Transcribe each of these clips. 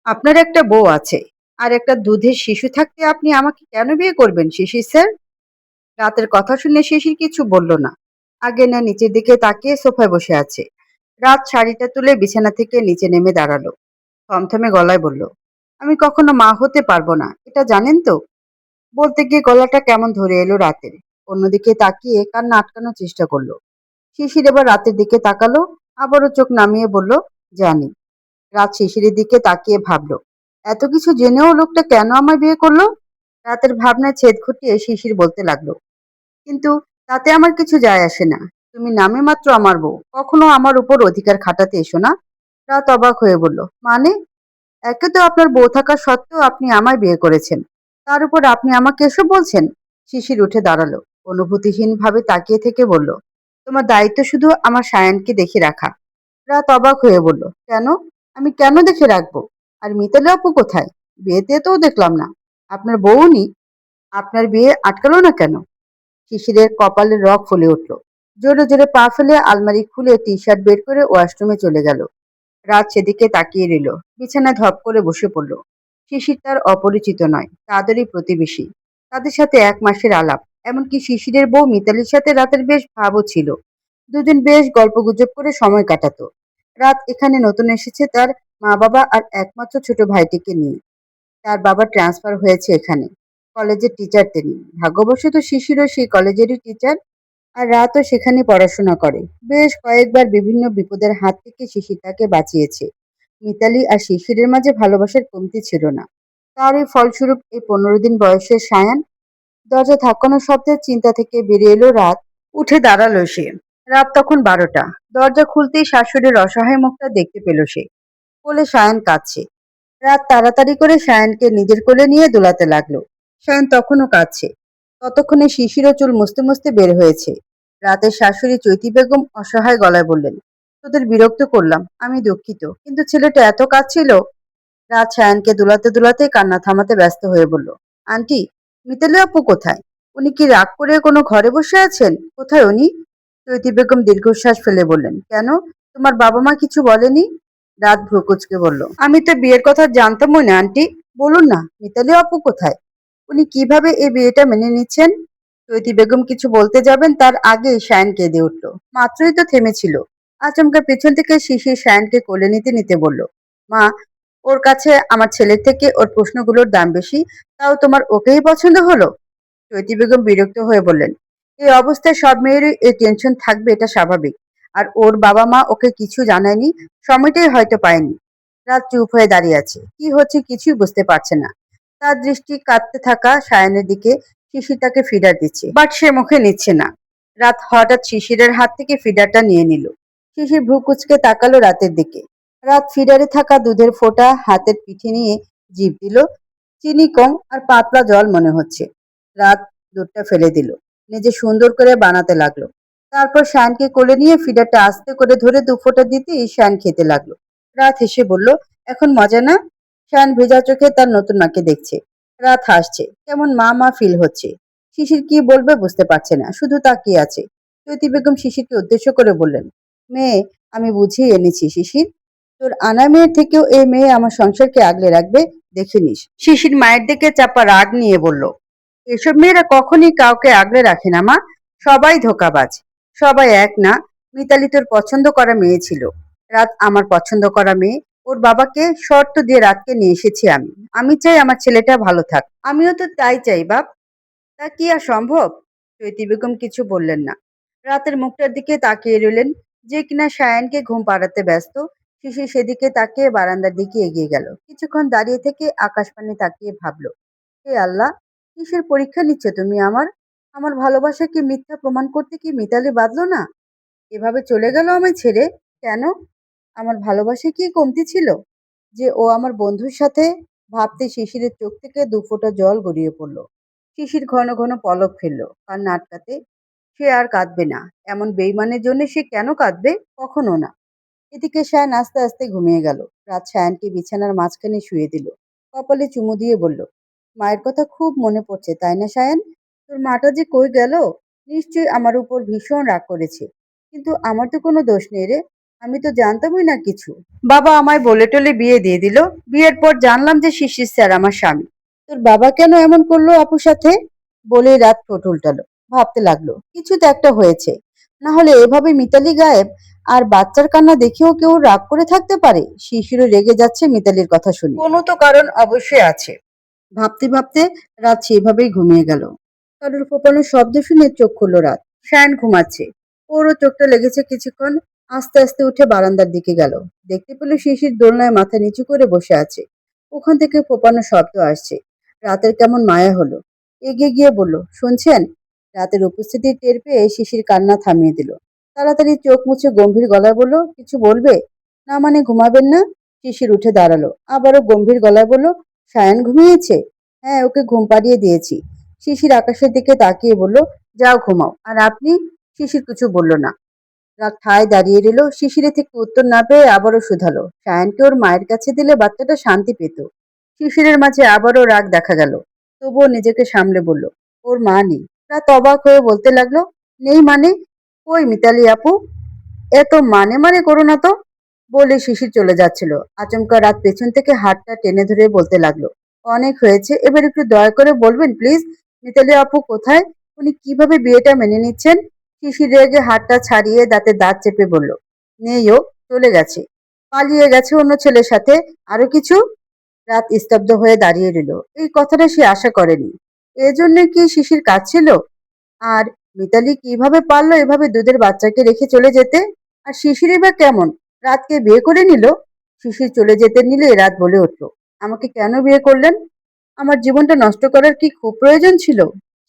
আপনার একটা বউ আছে আর একটা দুধের শিশু থাকতে আপনি আমাকে কেন বিয়ে করবেন শিশির স্যার? রাতের কথা শুনে শিশির কিছু বলল না। আগে না নিচের দিকে তাকিয়ে সোফায় বসে আছে। রাত শাড়িটা তুলে বিছানা থেকে নিচে নেমে দাঁড়ালো। থমথমে গলায় বলল, আমি কখনো মা হতে পারবো না, এটা জানেন তো? বলতে গিয়ে গলাটা কেমন ধরে এলো রাতের। অন্যদিকে তাকিয়ে কান্না আটকানোর চেষ্টা করলো। শিশির এবার রাতের দিকে তাকালো, আবারও চোখ নামিয়ে বলল, জানি। রাত শিশিরের দিকে তাকিয়ে ভাবলো, এত কিছু জেনেও লোকটা কেন আমায় বিয়ে করলো? রাতের ভাবনায় ছেদ ঘটিয়ে শিশির বলতে লাগলো, কিন্তু তাতে আমার কিছু যায় আসে না। তুমি নামে মাত্র আমার বউ, কখনো আমার উপর অধিকার খাটাতে এসো না। রাত অবাক হয়ে বলল, মানে? একে তো আপনার বউ থাকা সত্ত্বেও আপনি আমায় বিয়ে করেছেন, তার উপর আপনি আমাকে এসব বলছেন? শিশির উঠে দাঁড়ালো, অনুভূতিহীন ভাবে তাকিয়ে থেকে বলল, তোমার দায়িত্ব শুধু আমার সায়ানকে দেখে রাখা। রাত অবাক হয়ে বলল, কেন? আমি কেন দেখে রাখবো? আর মিতালি আপু কোথায়? বিয়েতে তো দেখলাম না। আপনার বউনি, আপনার বিয়ে আটকালো না কেন? শিশিরের কপালে রগ ফুলে উঠল। জোরে জোরে পা ফেলে আলমারি খুলে টি শার্ট বের করে ওয়াশরুমে চলে গেল। রাত সেদিকে তাকিয়ে রইল। বিছানায় ধপ করে বসে পড়ল। শিশির তার অপরিচিত নয়, তাদেরই প্রতিবেশী। তাদের সাথে 1 মাসের আলাপ। এমনকি শিশিরের বউ মিতালির সাথে রাতের বেশ ভাবও ছিল। দুজন বেশ গল্পগুজব করে সময় কাটাতো। রাত এখানে নতুন এসেছে তার মা বাবা আর একমাত্র ছোট ভাইটিকে নিয়ে। তার বাবা ট্রান্সফার হয়েছে এখানে। কলেজের টিচার তিনি। ভাগ্যবশত শিশিরও সেই কলেজেরই টিচার। আর রাতও সেখানে পড়াশোনা করে। বেশ কয়েকবার বিভিন্ন বিপদের হাত থেকে শিশির তাকে বাঁচিয়েছে। মিতালি আর শিশিরের মাঝে ভালোবাসার কমতি ছিল না। তারই ফলস্বরূপ এই 15 দিন বয়সের সায়ান। দরজা ধাক্কানোর শব্দের চিন্তা থেকে বেরিয়ে এলো রাত। উঠে দাঁড়ালো সে। রাত তখন 12টা। দরজা খুলতেই শাশুড়ির অসহায় মুখটা দেখতে পেল সে। কোলে সায়ান কাঁদছে। রাত তাড়াতাড়ি করে সায়ানকে নিজের কোলে নিয়ে দোলাতে লাগলো। সায়ান তখনও কাঁদছে। ততক্ষণে শিশিরও চুল মুছতে মুছতে বের হয়েছে। রাতের শাশুড়ি চৈতি বেগম অসহায় গলায় বললেন, তোদের বিরক্ত করলাম, আমি দুঃখিত, কিন্তু ছেলেটা এত কাঁদছিল। রাত সায়ানকে দুলাতে দুলাতে কান্না থামাতে ব্যস্ত হয়ে বলল, আন্টি, মিতালি আপু কোথায়? উনি কি রাগ করে কোনো ঘরে বসে আছেন? কোথায় উনি? চৈতি বেগম দীর্ঘশ্বাস ফেলে বললেন, কেন, তোমার বাবা মা কিছু বলেনি? রাত ভ্রু কুঁচকে বলল, আমি তো বিয়ের কথা জানতামই না আন্টি। বলুন না, মিতালি আপু কোথায়? উনি কিভাবে এই বিয়েটা মেনে নিচ্ছেন? চৈতি বেগম কিছু বলতে যাবেন তার আগেই শায়ান কেঁদে উঠল। মাত্রই তো থেমেছিল। আচমকা পেছন থেকে শিশির শায়ানকে কোলে নিতে নিতে বলল, মা, ওর কাছে আমার ছেলের থেকে ওর প্রশ্নগুলোর দাম বেশি, তাও তোমার ওকেই পছন্দ হলো? চৈতি বেগম বিরক্ত হয়ে বললেন, এই অবস্থায় সব মেয়েরই এই টেনশন থাকবে, এটা স্বাভাবিক। আর ওর বাবা মা ওকে কিছু জানায়নি, সময়টাই হয়তো পায়নি। রাত চুপ হয়ে দাঁড়িয়ে আছে, কি হচ্ছে কিছুই বুঝতে পারছে না। তার দৃষ্টি কাঁদতে থাকা সায়ানের দিকে। শিশির তাকে ফিডার দিচ্ছে, বাট সে মুখে নিচ্ছে না। রাত হঠাৎ শিশিরের হাত থেকে ফিডারটা নিয়ে নিল। শিশির ভ্রু কুচকে তাকালো রাতের দিকে। রাত ফিডারে থাকা দুধের ফোঁটা হাতের পিঠে নিয়ে জিভ দিল। চিনি কম আর পাতলা জল মনে হচ্ছে। রাত দুধটা ফেলে দিল। নিজে সুন্দর করে বানাতে লাগলো। তারপর শায়ানকে কোলে নিয়ে ফিডারটা আস্তে করে ধরে 2 ফোঁটা দিতেই শায়ান খেতে লাগলো। রাত হেসে বলল, এখন মজা না? শায়ান ভেজা চোখে তার নতুন মাকে দেখছে। রাত হাসছে, কেমন মা মা ফিল হচ্ছে। শিশির কি বলবে বুঝতে পারছে না, শুধু তাকিয়ে আছে। চৈতি বেগম শিশিরকে উদ্দেশ্য করে বললেন, মেয়ে, আমি বুঝিয়ে এনেছি শিশির। তোর আনা মেয়ের থেকেও এই মেয়ে আমার সংসারকে আগলে রাখবে, দেখে নিস। শিশির মায়ের দিকে চাপা রাগ নিয়ে বলল, এসব মেয়েরা কখনই কাউকে আগলে রাখে না মা। সবাই ধোঁকাবাজ। সবাই এক না। মিতালি তোর পছন্দ করা মেয়ে ছিল। রাত আমার পছন্দ করা মেয়ে। ওর বাবাকে শর্ত দিয়ে রাতকে নিয়ে এসেছি আমি। আমি চাই আমার ছেলেটা ভালো থাক। আমিও তো তাই চাই বাপ। তা কি আর সম্ভব? চৈতি বেগম কিছু বললেন না। রাতের মুখটার দিকে তাকিয়ে রইলেন, যে কিনা সায়ানকে ঘুম পাড়াতে ব্যস্ত। শিশির সেদিকে তাকিয়ে বারান্দার দিকে এগিয়ে গেল। কিছুক্ষণ দাঁড়িয়ে থেকে আকাশপানে তাকিয়ে ভাবল, হে আল্লাহ, কিসের পরীক্ষা নিচ্ছ তুমি আমার? আমার ভালোবাসাকে মিথ্যা প্রমাণ করতে কি মিতালি বাঁধলো না? এভাবে চলে গেল আমায় ছেড়ে। কেন? আমার ভালোবাসায় কি কমতি ছিল? যে ও আমার বন্ধুর সাথে? ভাবতে শিশিরের চোখ থেকে 2 ফোঁটা জল গড়িয়ে পড়ল। শিশির ঘন ঘন পলক ফেলল, কান্না আটকাতে। সে আর কাঁদবে না। এমন বেইমানের জন্য সে কেন কাঁদবে? কখনো না। এদিকে সায়ান আস্তে আস্তে ঘুমিয়ে গেল। রাত সায়ানকে বিছানার মাঝখানে শুয়ে দিল। কপালে চুমু দিয়ে বলল, মায়ের কথা খুব মনে পড়ছে তাই না সায়ান? তোর মাটা যে কই গেল? নিশ্চয়ই আমার উপর ভীষণ রাগ করেছে। কিন্তু আমার তো কোনো দোষ নেই রে। আমি তো জানতামই না কিছু। বাবা আমায় বলে টলে বিয়ে দিয়ে দিল। বিয়ের পর জানলাম যে শিশির স্যার আমার স্বামী। তোর বাবা কেন এমন করলো আপুর সাথে? বলেই রাত ঠোঁট উল্টালো। ভাবতে লাগলো কিছু তো একটা হয়েছে। না হলে এভাবে মিতালি গায়েব আর বাচ্চার কান্না দেখেও কেউ রাগ করে থাকতে পারে? শিশিরও রেগে যাচ্ছে মিতালির কথা শুনে। কোনো তো কারণ অবশ্যই আছে। ভাবতে ভাবতে রাত সেভাবেই ঘুমিয়ে গেল। কারোর ফোঁপানোর শব্দ শুনে চোখ খুলল রাত। শায়ান ঘুমাচ্ছে। ওরও চোখটা লেগেছে কিছুক্ষণ। আস্তে আস্তে উঠে বারান্দার দিকে গেল। দেখতে পেল শিশির দোলনায় মাথা নিচু করে বসে আছে। ওখান থেকে ফোঁপানোর শব্দ আসছে। রাতের কেমন মায়া হলো। এগিয়ে গিয়ে বলল, শুনছেন? রাতের উপস্থিতি টের পেয়ে শিশির কান্না থামিয়ে দিল। তাড়াতাড়ি চোখ মুছে গম্ভীর গলায় বলল, কিছু বলবে? না মানে ঘুমাবেন না? শিশির উঠে দাঁড়ালো। আবারও গম্ভীর গলায় বলল, সায়ান ঘুমিয়েছে? হ্যাঁ, ওকে ঘুম পাড়িয়ে দিয়েছি। শিশির আকাশের দিকে তাকিয়ে বলল, যাও ঘুমাও। আর আপনি? শিশির কিছু বলল না। রাত ঠায় দাঁড়িয়ে রইল। শিশিরের থেকে উত্তর না পেয়ে আবারও শুধালো, সায়ানকে ওর মায়ের কাছে দিলে বাচ্চাটা শান্তি পেত। শিশিরের মাঝে আবারও রাগ দেখা গেল। তবুও নিজেকে সামলে বলল, ওর মা নেই। রাত অবাক হয়ে বলতে লাগলো, নেই মানে? কই মিতালি আপু? এত মানে মানে করো না তো। বলে শিশির চলে যাচ্ছিল। আচমকা রাত পেছন থেকে হাতটা টেনে ধরে বলতে লাগলো, অনেক হয়েছে, এবার একটু দয়া করে বলবেন প্লিজ, মিতালি আপু কোথায়? উনি কিভাবে বিয়েটা মেনে নিচ্ছেন? শিশির রেগে হাতটা ছাড়িয়ে দাঁতে দাঁত চেপে বলল, নেই, ও চলে গেছে। পালিয়ে গেছে অন্য ছেলের সাথে। আরো কিছু? রাত স্তব্ধ হয়ে দাঁড়িয়ে রইল। এই কথাটা সে আশা করেনি। এজন্য কি শিশির কাঁদছিল? আর মিতালি কিভাবে পারলো এভাবে দুধের বাচ্চাকে রেখে চলে যেতে? আর শিশিরই বা কেমন রাতকে বিয়ে করে নিল? শিশির চলে যেতে নিলে রাত বলে উঠল, আমাকে কেন বিয়ে করলেন? আমার জীবনটা নষ্ট করার কি খুব প্রয়োজন ছিল?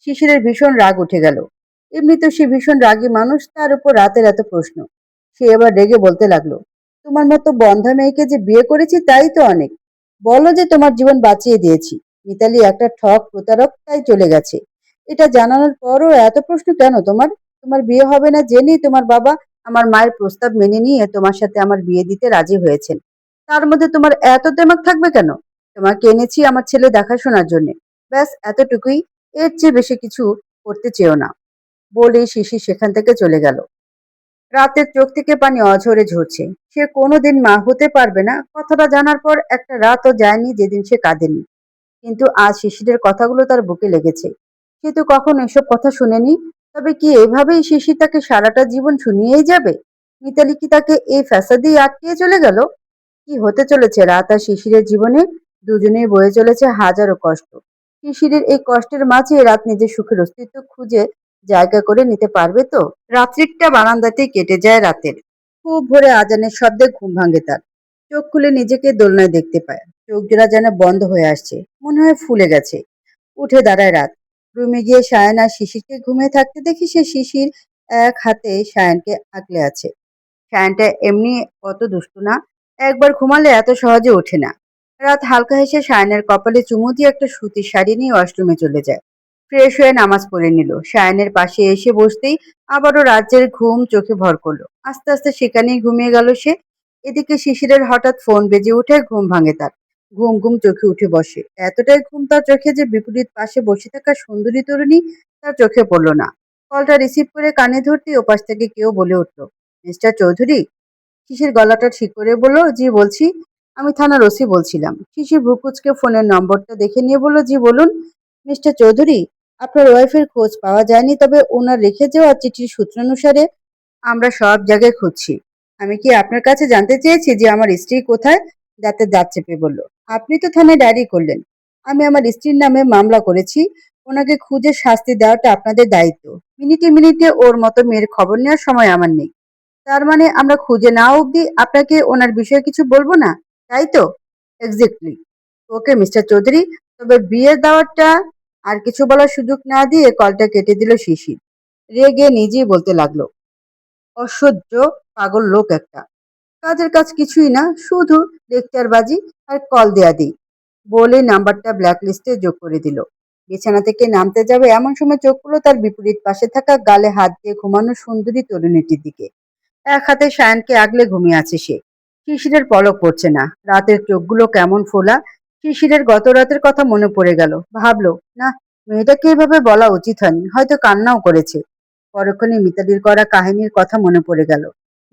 শিশিরের ভীষণ রাগ উঠে গেল। এমনি তো সে ভীষণ রাগী মানুষ, তার উপর রাতের এত প্রশ্ন। সে এবার রেগে বলতে লাগলো, তোমার মতো বন্ধা মেয়েকে যে বিয়ে করেছি তাই তো অনেক। বলো যে তোমার জীবন বাঁচিয়ে দিয়েছি। মিতালি একটা ঠক প্রতারক, তাই চলে গেছে। এটা জানানোর পরও এত প্রশ্ন কেন তোমার? তোমার বিয়ে হবে না জেনেই তোমার বাবা আমার মায়ের প্রস্তাব মেনে নিয়ে তোমার সাথে আমার বিয়ে দিতে রাজি হয়েছেন। তার মধ্যে তোমার এত দেমাক থাকবে কেন? তোমাকে এনেছি আমার ছেলে দেখাশোনার জন্য। ব্যাস এতটুকুই। এর চেয়ে বেশি কিছু করতে চেও না। বলে শিশির সেখান থেকে চলে গেল। রাতের চোখ থেকে পানি অঝরে ঝরছে। সে কোনোদিন মা হতে পারবে না কথাটা জানার পর একটা রাতও যায়নি যেদিন সে কাঁদেনি। কিন্তু আজ শিশিরের কথাগুলো তার বুকে লেগেছে। সে তো কখনো এসব কথা শুনেনি। তবে কি এভাবেই শিশির তাকে সারাটা জীবন শুনিয়েই যাবে? মিতালি কি তাকে এই ফ্যাসাদেই আটকিয়ে চলে গেল? কি হতে চলেছে রাত আর শিশিরের জীবনে? দুজনেই বয়ে চলেছে হাজারো কষ্ট। শিশিরের এই কষ্টের মাঝে রাত নিজের সুখের অস্তিত্ব খুঁজে জায়গা করে নিতে পারবে তো? রাত্রিটা বারান্দাতেই কেটে যায় রাতের। খুব ভোরে আজানের শব্দে ঘুম ভাঙে তার। চোখ খুলে নিজেকে দোলনায় দেখতে পায়। চোখ জোড়া যেন বন্ধ হয়ে আসছে, মনে হয় ফুলে গেছে। উঠে দাঁড়ায় রাত। রুমে গিয়ে সায়ান আর শিশিরকে ঘুমিয়ে থাকতে দেখি সে শিশির এক হাতে সায়ানকে আগলে আছে। সায়ানটা এমনি অত দুষ্টু না, একবার ঘুমালে এত সহজে ওঠে না। রাত হালকা হেসে সায়ানের কপালে চুমু দিয়ে একটা সুতির শাড়ি নিয়ে ওয়াশরুমে চলে যায়। ফ্রেশ হয়ে নামাজ পড়ে নিল। সায়ানের পাশে এসে বসতেই আবারও রাজ্যের ঘুম চোখে ভর করলো। আস্তে আস্তে সেখানেই ঘুমিয়ে গেল সে। এদিকে শিশিরের হঠাৎ ফোন বেজে উঠে ঘুম ভাঙে তার। ঘুম ঘুম চোখে উঠে বসে। এতটাই ঘুম তার চোখে যে বিপরীত পাশে বসে থাকা সুন্দরী তরুণী তার চোখে পড়ল না। কলটা রিসিভ করে কানে ধরতেই ওপাশ থেকে কেউ বলে উঠল, মিস্টার চৌধুরী? শিশির গলাটা ঠিক করে বলল, জি বলছি। আমি থানার ওসি বলছিলাম। শিশির ভ্রুকুচকে ফোনের নম্বরটা দেখে নিয়ে বলল, জি বলুন। মিস্টার চৌধুরী, আপনার ওয়াইফের খোঁজ পাওয়া যায়নি, তবে ওনার রেখে যাওয়া চিঠির সূত্রানুসারে আমরা সব জায়গায় খুঁজছি। আমি কি আপনার কাছে জানতে চেয়েছি যে আমার স্ত্রী কোথায়? যাতে দাঁত চেপে বলল, আপনি তো থানায় ডায়েরি করলেন। আমি আমার স্ত্রীর নামে মামলা করেছি। ওনাকে খুঁজে শাস্তি দেওয়াটা আপনাদের দায়িত্ব। মিনিটে মিনিটে ওর মতো মেয়ের খবর নেওয়ার সময় আমার নেই। তার মানে আমরা খুঁজে না অবধি আপনাকে ওনার বিষয়ে কিছু বলবো না, তাই তো? এক্স্যাক্টলি। ওকে মিস্টার চৌধুরী, তবে বিয়ের দাওয়াতটা। আর কিছু বলার সুযোগ না দিয়ে কলটা কেটে দিল শিশির। রেগে নিজেই বলতে লাগলো, অসহ্য পাগল লোক একটা। কাজের কাজ কিছুই না, শুধু লেকচারবাজি আর কল দেয়া দিই। বলে নাম্বারটা ব্ল্যাক লিস্টে যোগ করে দিল। বিছানা থেকে নামতে যাবে এমন সময় চোখ পড়লো তার বিপরীত পাশে থাকা গালে হাত দিয়ে ঘুমানো সুন্দরী তরুণীটির দিকে। এক হাতে সায়ানকে আগলে ঘুমিয়ে আছে সে। শিশিরের পলক পড়ছে না। রাতের চোখগুলো কেমন ফোলা। শিশিরের গত রাতের কথা মনে পড়ে গেল। ভাবলো, না, মেয়েটাকে এভাবে বলা উচিত হয়নি, হয়তো কান্নাও করেছে। পরক্ষণে মিতালির করা কাহিনীর কথা মনে পড়ে গেল।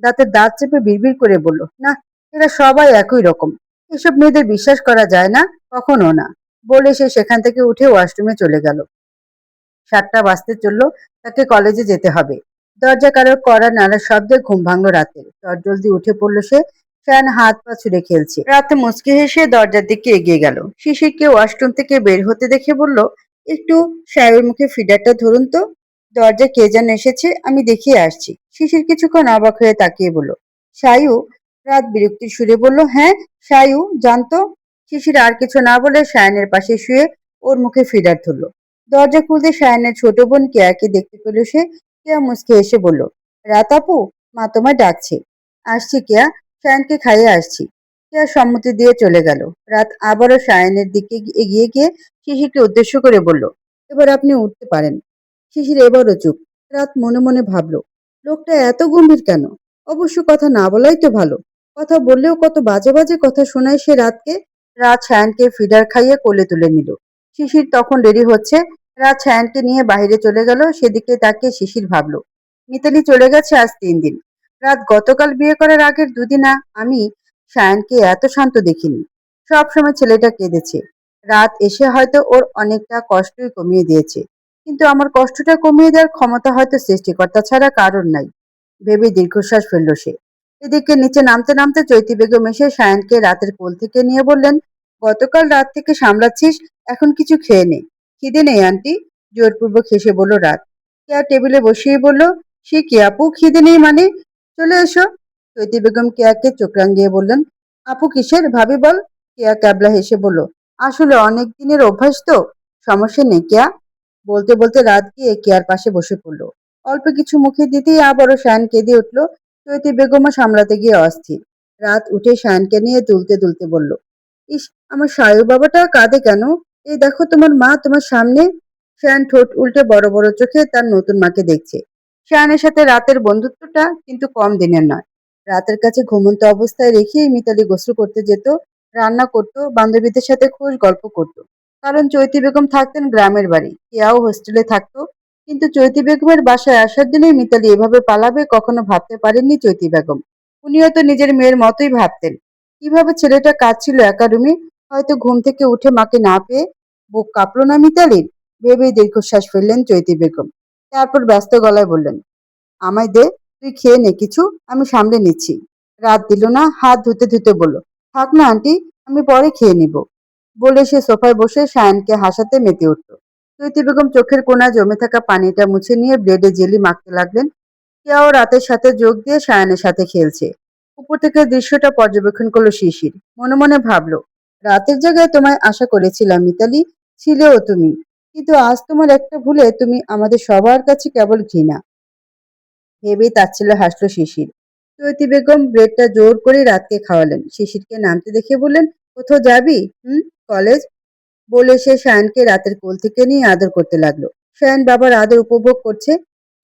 দাঁতের দাঁত চেপে বিড়বিড় করে বলল, না, এরা সবাই একই রকম। এসব মেয়েদের বিশ্বাস করা যায় না, কখনো না। বলে সে সেখান থেকে উঠে ওয়াশরুমে চলে গেল। 7টা বাজতে চললো, তাকে কলেজে যেতে হবে। দরজা কারোর কড়া নাড়ার শব্দে ঘুম ভাঙলো রাতের। চটজলদি উঠে পড়লো সে। ফ্যান হাত পা ছুড়ে খেলছে। রাতে মুচকি হেসে দরজার দিকে এগিয়ে গেল। শিশিরকে ওয়াশরুম থেকে বের হতে দেখে বলল, একটু সাহেবের মুখে ফিডারটা ধরুন তো। দরজা কে যেন এসেছে, আমি দেখিয়ে আসছি। শিশির কিছুক্ষণ অবাক হয়ে তাকিয়ে বলল, সায়ু? রাত বিরক্তির সুরে বলল, হ্যাঁ সায়ু, জানতো। শিশির আর কিছু না বলে সায়নের পাশে শুয়ে ওর মুখে ফিডার ধরল। দরজা খুলতে সায়নের ছোট বোন কেয়াকে দেখতে পেল সে। কেয়া মুচকে এসে বলল, রাত আপু, মা তোমায় ডাকছে। আসছি কেয়া, সায়নকে খাইয়ে আসছি। কেয়া সম্মতি দিয়ে চলে গেল। রাত আবারও সায়নের দিকে এগিয়ে গিয়ে শিশিরকে উদ্দেশ্য করে বলল, এবার আপনি উঠতে পারেন। শিশির এবারও চুপ। রাত মনে মনে ভাবল, লোকটা এত গম্ভীর কেন? অবশ্য কথা না বলাই তো ভালো। কথা বললেও কত বাজে বাজে কথা শোনায় সে রাতকে। রাত সায়নকে ফিডার খাইয়ে কোলে তুলে নিল। শিশির তখন রেডি হচ্ছে। রাত সায়নকে নিয়ে বাইরে চলে গেল। সেদিকে তাকিয়ে শিশির ভাবল, মিতালি চলে গেছে আজ 3 দিন। রাত গতকাল বিয়ে করার আগের দুদিন আমি সায়নকে এত শান্ত দেখিনি। সবসময় ছেলেটা কেঁদেছে। রাত এসে হয়তো ওর অনেকটা কষ্টই কমিয়ে দিয়েছে। কিন্তু আমার কষ্টটা কমিয়ে দেওয়ার ক্ষমতা হয়তো সৃষ্টিকর্তা ছাড়া কারোর নাই। ভেবে দীর্ঘশ্বাস ফেলল সে। এদিকে নিচে নামতে নামতে চৈতি বেগম এসে সায়নকে রাতের কোল থেকে নিয়ে বললেন, গতকাল রাত থেকে সামলাচ্ছিস, এখন কিছু খেয়ে নে। খিদে নেই আন্টি, জোরপূর্বক হেসে বলল রাত। কেয়া টেবিলে বসিয়ে বলল, সে কি আপু, খিদে নেই মানে? চলে এসো। চৈতি বেগম কেয়াকে চোখ রাঙিয়ে বললেন, আপু কিসের, ভাবি বল। কেয়া ক্যাবলা হেসে বলল, আসলে অনেক দিনের অভ্যাস তো, সমস্যা নেই কেয়া। বলতে বলতে রাত গিয়ে কেয়ার পাশে বসে পড়ল। অল্প কিছু মুখে দিতেই আবারও শায়ন কেঁদে উঠল। চৈতি বেগমও সামলাতে গিয়ে অস্থির। রাত উঠে শায়নকে নিয়ে দুলতে দুলতে বলল, ইস, আমার সায়ু বাবাটা কাঁদে কেন? এই দেখো তোমার মা তোমার সামনে। শায়ন ঠোঁট উল্টে বড় বড় চোখে তার নতুন মাকে দেখছে। শায়নের সাথে রাতের বন্ধুত্বটা কিন্তু কম দিনের নয়। রাতের কাছে ঘুমন্ত অবস্থায় রেখেই মিতালি গোসল করতে যেত, রান্না করত, বান্ধবীদের সাথে খোশ গল্প করত। কারণ চৈতি বেগম থাকতেন গ্রামের বাড়ি, কেয়াও হোস্টেলে থাকতো। কিন্তু চৈতি বেগমের বাসায় আসার দিনেই মিতালি এভাবে পালাবে কখনো ভাবতে পারেননি চৈতি বেগম। উনিও তো নিজের মেয়ের মতোই ভাবতেন। কিভাবে ছেলেটা কাঁদছিল একা রুমে, হয়তো ঘুম থেকে উঠে মাকে না পেয়ে। বুক কাঁপলো না মিতালির? ভেবেই দীর্ঘশ্বাস ফেললেন চৈতি বেগম। তারপর ব্যস্ত গলায় বললেন, আমায় দে, তুই খেয়ে নে কিছু, আমি সামলে নিচ্ছি। রাত দিল না, হাত ধুতে ধুতে বলল, থাক না আন্টি, আমি পরে খেয়ে নিব। বলে সে সোফায় বসে সায়নকে হাসাতে মেতে উঠল। চৈতি বেগম চোখের কোণায় জমে থাকা পানিটা মুছে নিয়ে ব্লেডে জেলি মাখতে লাগলেন। কেয়াও রাতের সাথে যোগ দিয়ে সায়নের সাথে খেলছে। উপর থেকে দৃশ্যটা পর্যবেক্ষণ করলো শিশির। মনে মনে ভাবলো, রাতের জায়গায় তোমায় আশা করেছিলাম মিতালি, ছিলেও তুমি। কিন্তু আজ তোমার একটা ভুলে তুমি আমাদের সবার কাছে কেবল ঘৃণা। ভেবেই তাচ্ছিল্য হাসলো শিশির। চৈতি বেগম ব্রেডটা জোর করে রাতকে খাওয়ালেন। শিশিরকে নামতে দেখে বললেন, কোথাও যাবি? কলেজ। বলে সে শায়নকে রাতের কোল থেকে নিয়ে আদর করতে লাগলো। শায়ন বাবার আদর উপভোগ করছে।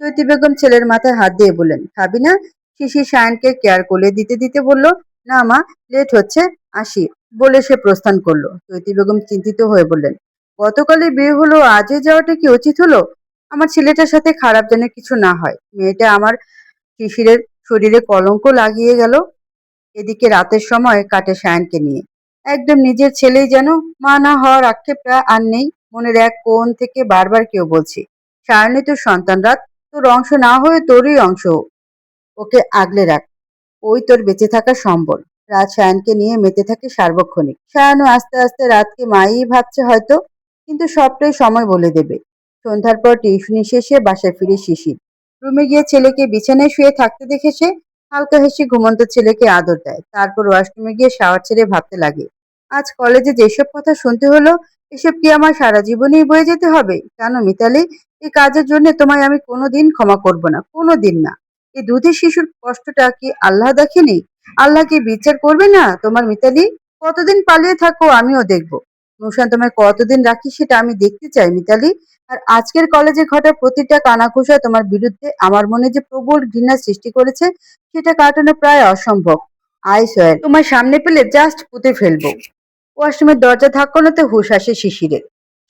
চৈতি বেগম ছেলের মাথায় হাত দিয়ে বললেন, খাবি না? শিশির শায়নকে কেয়ার কোলে দিতে দিতে বলল, না মা, লেট হচ্ছে, আসি। বলে সে প্রস্থান করলো। চৈতি বেগম চিন্তিত হয়ে বললেন, গতকালে বিয়ে হলো, আজই যাওয়াটা কি উচিত হলো? আমার ছেলেটার সাথে খারাপ যেন কিছু না হয়। মেয়েটা আমার শিশিরের শরীরে কলঙ্ক লাগিয়ে গেল। এদিকে রাতের সময় কাটে সায়নকে নিয়ে। একদম নিজের ছেলেই যেন। মা না হওয়ার আক্ষেপটা আর নেই। মনের এক কোণ থেকে বারবার কেউ বলছে, সায়নই তোর সন্তান রাত, তোর অংশ না হয়ে তোরই অংশ ও। ওকে আগলে রাখ, ওই তোর বেঁচে থাকার সম্বল। রাত সায়নকে নিয়ে মেতে থাকে সার্বক্ষণিক। সায়নও আস্তে আস্তে রাতকে মাই ভাবছে হয়তো। কিন্তু সবটাই সময় বলে দেবে। সন্ধ্যার পর টিউশনি শেষে বাসায় ফিরে শিশির। রুমে গিয়ে ছেলেকে বিছানায় শুয়ে থাকতে দেখে সে হালকা হেসে ঘুমন্ত ছেলেকে আদর দেয়। তারপর ওয়াশরুমে গিয়ে শাওয়ার ছেড়ে ভাবতে লাগে, আজ কলেজে যেসব কথা শুনতে হলো, এসব কি আমার সারা জীবনেই বয়ে যেতে হবে? কেন মিতালি, এই কাজের জন্য তোমায় আমি কোনোদিন ক্ষমা করব না, কোনোদিন না। এই দুধের শিশুর কষ্টটা কি আল্লাহ দেখেনি? আল্লাহ কি বিচার করবে না তোমার মিতালি? কতদিন পালিয়ে থাকো আমিও দেখব। নুসান তোমায় কতদিন রাখি সেটা আমি দেখতে চাই মিতালি। আর আজকের কলেজে ঘটা প্রতিটা কানাঘুষা তোমার বিরুদ্ধে আমার মনে যে প্রবল ঘৃণা সৃষ্টি করেছে, সেটা কাটানো প্রায় অসম্ভব। আই সোয়ার, তোমার সামনে পেলে জাস্ট পুঁতে ফেলবো। ওয়াশরুমের দরজা ধাক্কানোতে হুঁশ আসে শিশিরের।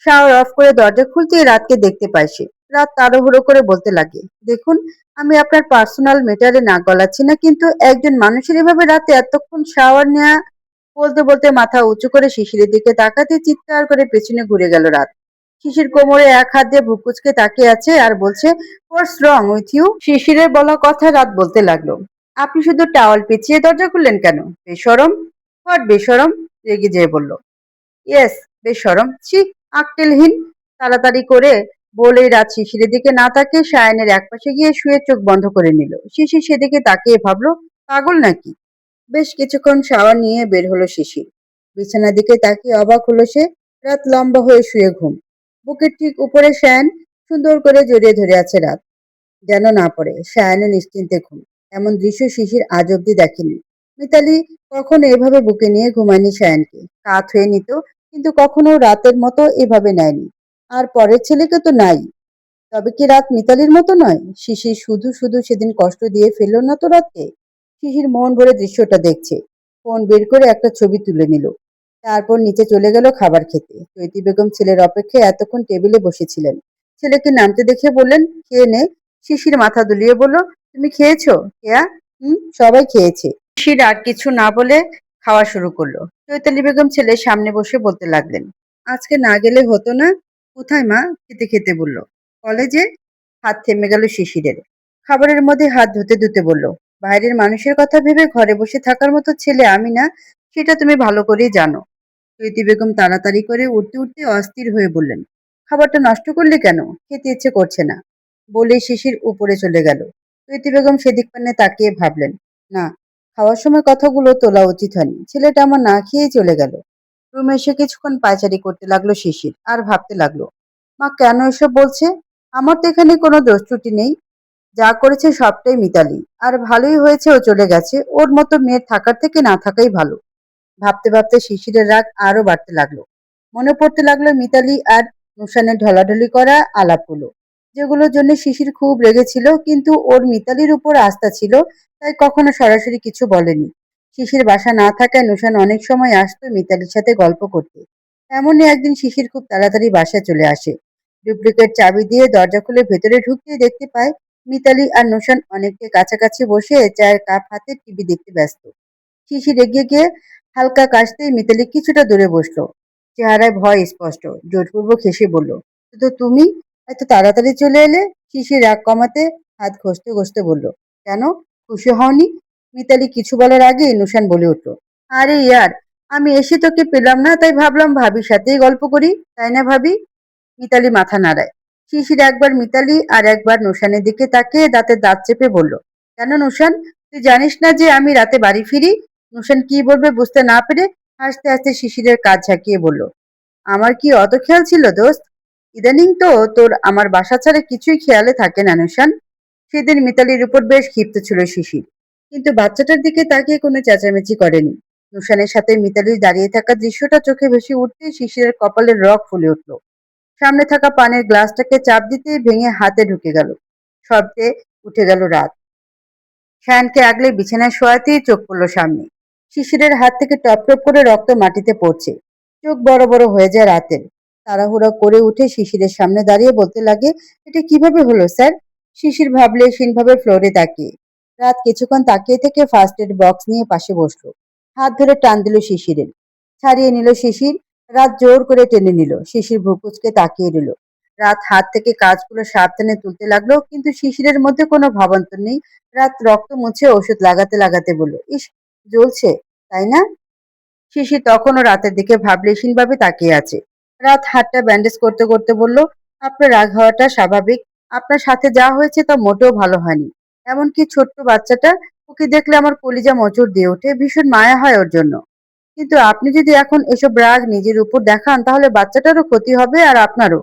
শাওয়ার অফ করে দরজা খুলতেই রাতকে দেখতে পায় সে। রাত তাড়াহুড়ো করে বলতে লাগে, দেখুন, আমি আপনার পার্সোনাল ম্যাটারে নাক গলাচ্ছি না, কিন্তু একজন মানুষের এভাবে রাতে এতক্ষণ শাওয়ার নেওয়া। বলতে বলতে মাথা উঁচু করে শিশিরের দিকে তাকাতে চিৎকার করে পেছনে ঘুরে গেল রাত। শিশির কোমরে এক হাত দিয়ে বুকুচকে তাকিয়ে আছে আর বলছে, হোয়াটস রং উইথ ইউ? শিশিরের বলা কথা রাত বলতে লাগলো, আপনি শুধু টাওয়াল পেঁচিয়ে দরজা খুললেন কেন? বেশরম! হোয়াট বেশরম? রেগে যেয়ে বলল। ইয়েস, বেশরম, ছি, আক্কেলহীন। তাড়াতাড়ি করে বলেই রাত শিশিরের দিকে না তাকিয়ে সায়ানের একপাশে গিয়ে শুয়ে চোখ বন্ধ করে নিল। শিশির সেদিকে তাকিয়ে ভাবলো, পাগল নাকি? বেশ কিছুক্ষণ শাওয়ার নিয়ে বের হলো শিশির। বিছানার দিকে তাকিয়ে অবাক হলো সে। রাত লম্বা হয়ে শুয়ে ঘুম। বুকের ঠিক উপরে শায়ান সুন্দর করে জড়িয়ে ধরে আছে রাত, যেন না পড়ে। শায়ানে নিশ্চিন্তে ঘুম। এমন দৃশ্য শিশির আজ অব্দি দেখেনি। মিতালি কখনো এভাবে বুকে নিয়ে ঘুমায়নি শায়ানকে। কাত হয়ে নিত, কিন্তু কখনো রাতের মতো এভাবে নেয়নি। আর পরের ছেলেকে তো নাই। তবে কি রাত মিতালির মতো নয়? শিশির শুধু শুধু সেদিন কষ্ট দিয়ে ফেলল না তো রাতকে? শিশির মন ভরে দৃশ্যটা দেখছে। ফোন বের করে একটা ছবি তুলে নিল। তারপর নিচে চলে গেল খাবার খেতে। চৈতি বেগম ছেলের অপেক্ষায় এতক্ষণ টেবিলে বসেছিলেন। ছেলেকে নামতে দেখে বললেন, খেয়ে নে। শিশির মাথা দুলিয়ে বলল, তুমি খেয়েছো? কেয়া? হুম, সবাই খেয়েছে। শিশির আর কিছু না বলে খাওয়া শুরু করলো। চৈতালি বেগম ছেলের সামনে বসে বলতে লাগলেন, আজকে না গেলে হতো না? কোথায় মা? খেতে খেতে বলল, কলেজে। হাত থেমে গেল শিশিরের। খাবারের মধ্যে হাত ধুতে ধুতে বলল, বাইরের মানুষের কথা ভেবে ঘরে বসে থাকার মতো ছেলে আমি না, সেটা তুমি ভালো করেই জানো। চৈতি বেগম তাড়াতাড়ি করে উঠতে উঠতে অস্থির হয়ে বললেন, খাবারটা নষ্ট করলে কেন? খেতে ইচ্ছে করছে না। বলে শিশির উপরে চলে গেল। চৈতি বেগম সেদিক পানে তাকিয়ে ভাবলেন, না, খাওয়ার সময় কথাগুলো তোলা উচিত হয়নি। ছেলেটা আমার না খেয়েই চলে গেল। রুমে এসে কিছুক্ষণ পায়চারি করতে লাগলো শিশির আর ভাবতে লাগলো, মা কেন এসব বলছে? আমার তো এখানে কোনো দোষ ত্রুটি নেই। যা করেছে সবটাই মিতালি। আর ভালোই হয়েছে ও চলে গেছে। ওর মতো মেয়ের থাকার থেকে না থাকাই ভালো। ভাবতে ভাবতে শিশিরের রাগ আরো বাড়তে লাগলো। মনে পড়তে লাগলো মিতালি আর নুসানের ঢলাঢলি করা আলাপগুলো, যেগুলোর জন্য শিশির খুব রেগেছিল, কিন্তু ওর মিতালির উপর আস্থা ছিল, তাই কখনো সরাসরি কিছু বলেনি। শিশির বাসা না থাকায় নুসান অনেক সময় আসতো মিতালির সাথে গল্প করতে। এমনই একদিন শিশির খুব তাড়াতাড়ি বাসায় চলে আসে। ডুপ্লিকেট চাবি দিয়ে দরজা খুলে ভেতরে ঢুকতে দেখতে পায় মিতালি আর নুসান অনেককে কাছাকাছি বসে চায়ের কাপ হাতে টিভি দেখতে ব্যস্ত। শিশির এগিয়ে গিয়ে হালকা কাশতেই মিতালি কিছুটা দূরে বসলো। চেহারায় ভয় স্পষ্ট। জোরপূর্বক হেসে বলল, শুধু তুমি এত তাড়াতাড়ি চলে এলে? শিশির রাগ কমাতে হাত ঘষতে ঘষতে বলল, কেন, খুশি হওনি? মিতালি কিছু বলার আগেই নুসান বলে উঠল, আরে ইয়ার, আমি এসে তোকে পেলাম না, তাই ভাবলাম ভাবির সাথেই গল্প করি, তাই না ভাবি? মিতালি মাথা নাড়ায়। শিশির একবার মিতালি আর একবার নুসানের দিকে তাকিয়ে দাঁতে দাঁত চেপে বলল, কেন নুসান, তুই জানিস না যে আমি রাতে বাড়ি ফিরি? নুসান কি বলবে বুঝতে না পেরে হাসতে হাসতে শিশিরের কাজ ঝাঁকিয়ে বলল, আমার কি অত খেয়াল ছিল দোস্ত? ইদানিং তো তোর আমার বাসা ছাড়া কিছুই খেয়ালে থাকে না নুসান। সেদিন মিতালির উপর বেশ ক্ষিপ্ত ছিল শিশির, কিন্তু বাচ্চাটার দিকে তাকিয়ে কোনো চেঁচামেচি করেনি। নুসানের সাথে মিতালির দাঁড়িয়ে থাকা দৃশ্যটা চোখে ভেসে উঠতেই শিশিরের কপালের রগ ফুলে উঠল। সামনে থাকা পানের গ্লাসটাকে চাপ দিতেই ভেঙে হাতে ঢুকে গেল। শব্দে উঠে গেল রাত। শায়ানকে আগলে বিছানায় শোয়াতেই চোখ পড়ল সামনে। শিশিরের হাত থেকে টপ টপ করে রক্ত মাটিতে পড়ছে। চোখ বড় বড় হয়ে যায় রাতের। তাড়াহুড়ো করে উঠে শিশিরের সামনে দাঁড়িয়ে বলতে লাগে, এটা কিভাবে হলো স্যার? শিশির ভাবলে ভাবে ফ্লোরে তাকিয়ে। রাত কিছুক্ষণ তাকিয়ে থেকে ফার্স্ট এড বক্স নিয়ে পাশে বসলো। হাত ধরে টান দিল শিশিরের। ছাড়িয়ে নিল শিশির। রাত জোর করে টেনে নিল। শিশির ভ্রুকুচকে তাকিয়ে রইল। রাত হাত থেকে কাজগুলো সাবধানে তুলতে লাগলো, কিন্তু শিশিরের মধ্যে কোনো ভাবান্তর নেই। রাত রক্ত মুছে ওষুধ লাগাতে লাগাতে বলল, ইস, জ্বলছে, তাই না? শিশির তখনও রাতের দিকে ভাবলেশীনভাবে তাকিয়ে আছে। রাত হাতটা ব্যান্ডেজ করতে করতে বলল, আপনার রাগ হওয়াটা স্বাভাবিক। আপনার সাথে যা হয়েছে তা মোটেও ভালো হয়নি। এমনকি ছোট্ট বাচ্চাটা, ওকে দেখলে আমার কলিজা মোচড় দিয়ে ওঠে, ভীষণ মায়া হয় ওর জন্য। কিন্তু আপনি যদি এখন এসব রাগ নিজের উপর দেখান, তাহলে বাচ্চাটারও ক্ষতি হবে আর আপনারও।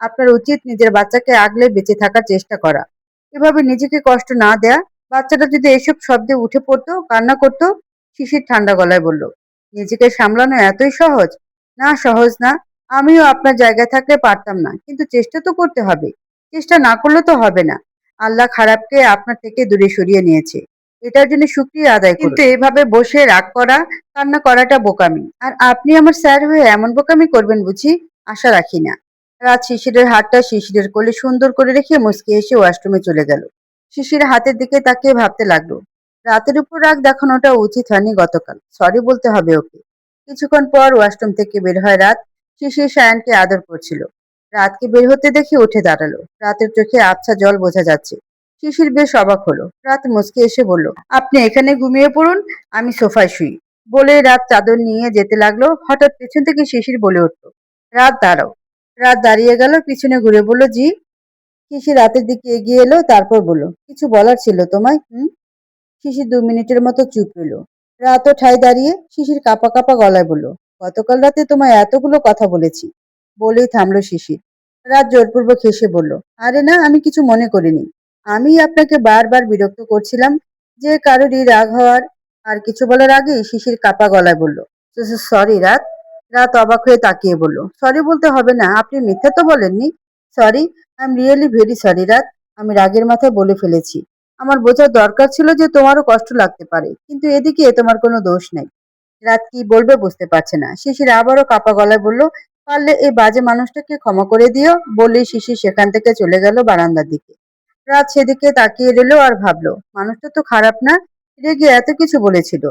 আপনার উচিত নিজের বাচ্চাকে আগলে বেঁচে থাকার চেষ্টা করা, এভাবে নিজেকে কষ্ট না দেয়া। বাচ্চাটা যদি এসব শব্দে উঠে পড়তো, কান্না করতো? শিশির ঠান্ডা গলায় বলল, নিজেকে সামলানো এতই সহজ? না, সহজ না। আমিও আপনার জায়গায় থাকলে পারতাম না, কিন্তু চেষ্টা তো করতে হবে। চেষ্টা না করলে তো হবে না। আল্লাহ খারাপকে আপনার থেকে দূরে সরিয়ে নিয়েছে, এটার জন্য শুকরিয়া আদায় করুন। কিন্তু এভাবে বসে রাগ করা, কান্না করাটা বোকামি। আর আপনি আমার স্যার হয়ে এমন বোকামি করবেন বুঝি? আশা রাখি না। রাত শিশিরের হাতটা শিশিরের কোলে সুন্দর করে রেখে মুচকি এসে ওয়াশরুমে চলে গেল। শিশির হাতের দিকে তাকিয়ে ভাবতে লাগলো, রাতের উপর রাগ দেখানোটা উচিত হয়নি গতকাল, সরি বলতে হবে ওকে। কিছুক্ষণ পর ওয়াশরুম থেকে বের হয় রাত। শিশির সায়ানকে আদর করছিল। রাতকে বের হতে দেখে উঠে দাঁড়ালো। রাতের চোখে আবছা জল বোঝা যাচ্ছে। শিশির বেশ অবাক হলো। রাত মুচকি এসে বলল, আপনি এখানে ঘুমিয়ে পড়ুন, আমি সোফায় শুই। বলে রাত চাদর নিয়ে যেতে লাগলো। হঠাৎ পেছন থেকে শিশির বলে উঠল, রাত দাঁড়াও। রাত দাঁড়িয়ে গেল, পিছনে ঘুরে বলল, জি। শিশির রাতের দিকে এগিয়ে এলো, তারপর বলল, কিছু বলার ছিল তোমায়? হুম। শিশির 2 মিনিটের মতো চুপ রইল। রাতও ঠায় দাঁড়িয়ে। শিশির কাঁপা কাঁপা গলায় বলল, গতকাল রাতে তোমায় এতগুলো কথা বলেছি। বলেই থামলো শিশির। রাত জোরপূর্বক হেসে বলল, আরে না, আমি কিছু মনে করিনি। আমি আপনাকে বারবার বিরক্ত করছিলাম যে কারোরই রাগ হওয়ার। আর কিছু বলার আগেই শিশির কাঁপা গলায় বলল, সরি রাত। রাত অবাক হয়ে তাকিয়ে বলল, সরি বলতে হবে না, আপনি মিথ্যা তো বলেননি। Sorry, I am really very sorry রাত। আমি রাগের মাথায় বলে ফেলেছি। আমার বোঝার দরকার ছিল যে তোমারও কষ্ট লাগতে পারে, কিন্তু এদিকে তোমার কোনো দোষ নেই। রাত কি বলবে বুঝতে পারছে না। শিশির আবারও কাপা গলায় বলল, পারলে এই বাজে মানুষটাকে ক্ষমা করে দিও। বলেই শিশির সেখান থেকে চলে গেল বারান্দার দিকে। রাত সেদিকে তাকিয়ে রইল আর ভাবলো, মানুষটা তো খারাপ না, রেগে এত কিছু বলেছিল।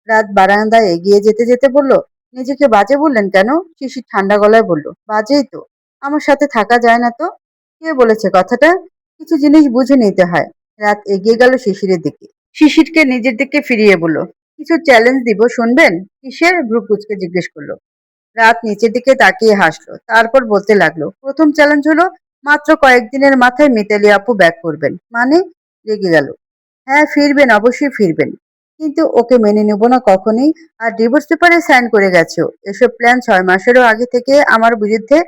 রাত বারান্দায় এগিয়ে যেতে যেতে বলল, নিজেকে বাজে বললেন কেন? শিশির ঠান্ডা গলায় বলল, বাজেই তো, আমার সাথে থাকা যায় না তো। কে বলেছে কথাটা? কিছু জিনিস বুঝে নিতে হয়। রাত এগিয়ে গেল শিশিরের দিকে। শিশিরকে নিজের দিকে ফিরিয়ে বলল, কিছু চ্যালেঞ্জ দিব, শুনবেন? কিসের? ভ্রু কুচকে জিজ্ঞেস করলো। রাত নিচের দিকে তাকিয়ে হাসলো, তারপর বলতে লাগলো, প্রথম চ্যালেঞ্জ হলো, মাত্র কয়েকদিনের মাথায় মিতালি আপু ব্যাক করবেন। মানে? রেগে গেল। হ্যাঁ ফিরবেন, অবশ্যই ফিরবেন, কিন্তু ওকে মেনে নেব না কখনোই। আর ডিভোর্স পেপারে সাইন করে গেছে ও। এসব প্ল্যান 6 মাসেরও আগে থেকে আমার বিরুদ্ধে।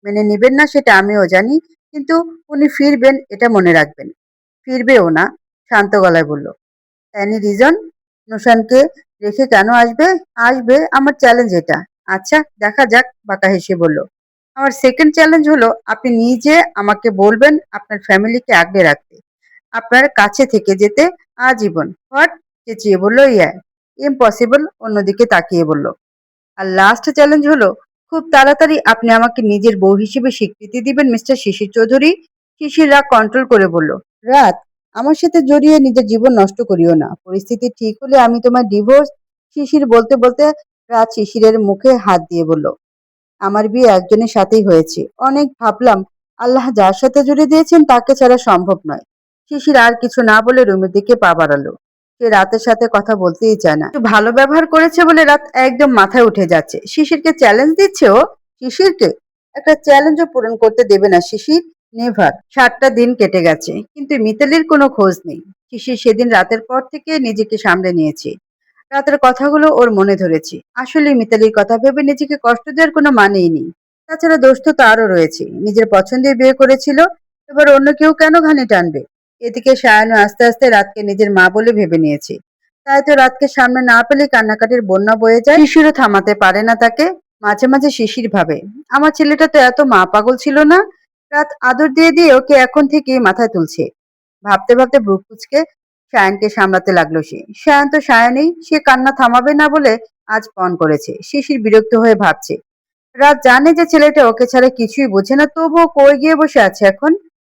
মেনে নিবেন না সেটা আমিও জানি, কিন্তু উনি ফিরবেন এটা মনে রাখবেন। ফিরবেও না, শান্ত গলায় বলল। Any reason? নোশানকে রেখে কেন আসবে? আসবে, আমার চ্যালেঞ্জ এটা। আচ্ছা দেখা যাক, বাঁকা হেসে বলল। আমার সেকেন্ড চ্যালেঞ্জ হলো, আপনি নিজে আমাকে বলবেন আপনার ফ্যামিলিকে আগলে রাখতে, আপনার কাছে থেকে যেতে, আজীবন। হোয়াট? চেঁচিয়ে বলল, ইয়া ইম্পসিবল। অন্যদিকে তাকিয়ে বলল, আর লাস্ট চ্যালেঞ্জ হলো, খুব তাড়াতাড়ি আপনি আমাকে নিজের বউ হিসেবে স্বীকৃতি দিবেন মিস্টার শিশির চৌধুরী। শিশির রাগ কন্ট্রোল করে বলল, রাত, আমার সাথে জড়িয়ে নিজের জীবন নষ্ট করিও না। পরিস্থিতি ঠিক হলে আমি তোমার ডিভোর্স। শিশির বলতে বলতে রাত শিশিরের মুখে হাত দিয়ে বলল, আমার বিয়ে একজনের সাথেই হয়েছে, অনেক ভাবলাম, আল্লাহ যার সাথে জুড়ে দিয়েছেন তাকে ছাড়া সম্ভব নয়। শিশির আর কিছু না বলে রুমের দিকে পা বাড়ালো। সে রাতের সাথে কথা বলতেই চায় না। একটু ভালো ব্যবহার করেছে বলে রাত একদম মাথায় উঠে যাচ্ছে। শিশিরকে চ্যালেঞ্জ দিচ্ছে ও। শিশিরকে একটা চ্যালেঞ্জও পূরণ করতে দেবে না শিশির। নেভার। 7টা দিন কেটে গেছে, কিন্তু মিতালির কোনো খোঁজ নেই। শিশির সেদিন রাতের পর থেকে নিজেকে সামলে নিয়েছে। রাতের কথাগুলো ওর মনে ধরেছে। আসলে মিতালির কথা ভেবে নিজেকে কষ্ট দেওয়ার কোনো মানেই নেই। তাছাড়া দোষ তো তারও রয়েছে, নিজের পছন্দে বিয়ে করেছিল, এবার অন্য কেউ কেন ঘানি টানবে? এদিকে সায়ানও আস্তে আস্তে রাতকে নিজের মা বলে ভেবে নিয়েছে। তাই তো রাতকে সামনে না পেলে কান্নাকাটির বন্যা বয়ে যায়। শিশিরও থামাতে পারে না তাকে। মাঝে মাঝে শিশির ভাবে, আমার ছেলেটা তো এত মা পাগল ছিল না। রাত আদর দিয়ে দিয়ে ওকে এখন থেকে মাথায় তুলছে। ভাবতে ভাবতে ভ্রু কুঁচকে সায়ানকে সামলাতে লাগলো সে। সায়ান তো সায়ানই, সে কান্না থামাবে না বলে আজ পণ করেছে। শিশির বিরক্ত হয়ে ভাবছে, রাত জানে যে ছেলেটা ওকে ছাড়া কিছুই বোঝে না, তবুও কই গিয়ে বসে আছে এখন।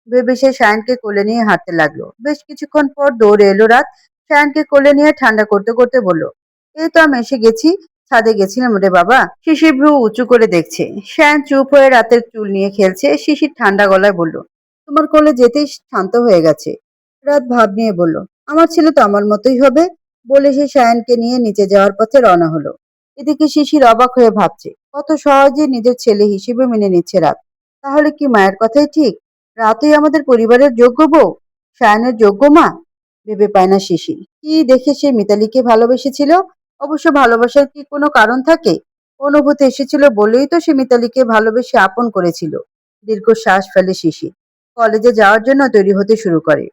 ভেবে সে সায়ানকে কোলে নিয়ে হাঁটতে লাগলো। বেশ কিছুক্ষণ পর দৌড়ে এলো রাত। সায়ানকে কোলে নিয়ে ঠান্ডা করতে করতে বলল, এই তো আমি এসে গেছি। ছাদে গেছিলাম রে বাবা। শিশির ভ্রু উঁচু করে দেখছে। সায়ান চুপ হয়ে রাতের চুল নিয়ে খেলছে। শিশির ঠান্ডা গলায় বলল, তোমার কোলে যেতেই শান্ত হয়ে গেছে। রাত ভাব নিয়ে বলল, আমার ছেলে তো আমার মতোই হবে। বলে সে সায়ানকে নিয়ে নিচে যাওয়ার পথে রওনা হলো। এদিকে শিশির অবাক হয়ে ভাবছে, কত সহজে নিজের ছেলে হিসেবে মেনে নিচ্ছে রাত। তাহলে কি মায়ের কথাই ঠিক? রাতই আমাদের পরিবারের যোগ্য বউ, সায়ানের যোগ্য মা। ভেবে পায় না শিশির। কি দেখে সে মিতালিকে ভালোবেসেছিল? অবশ্য ভালোবাসার কি কোনো কারণ থাকে? অনুভূতি এসেছিল বলেই তো সে মিতালিকে ভালোবেসে আপন করেছিল। দীর্ঘশ্বাস ফেলে শিশির। কলেজে যাওয়ার জন্য তৈরি হতে শুরু করে।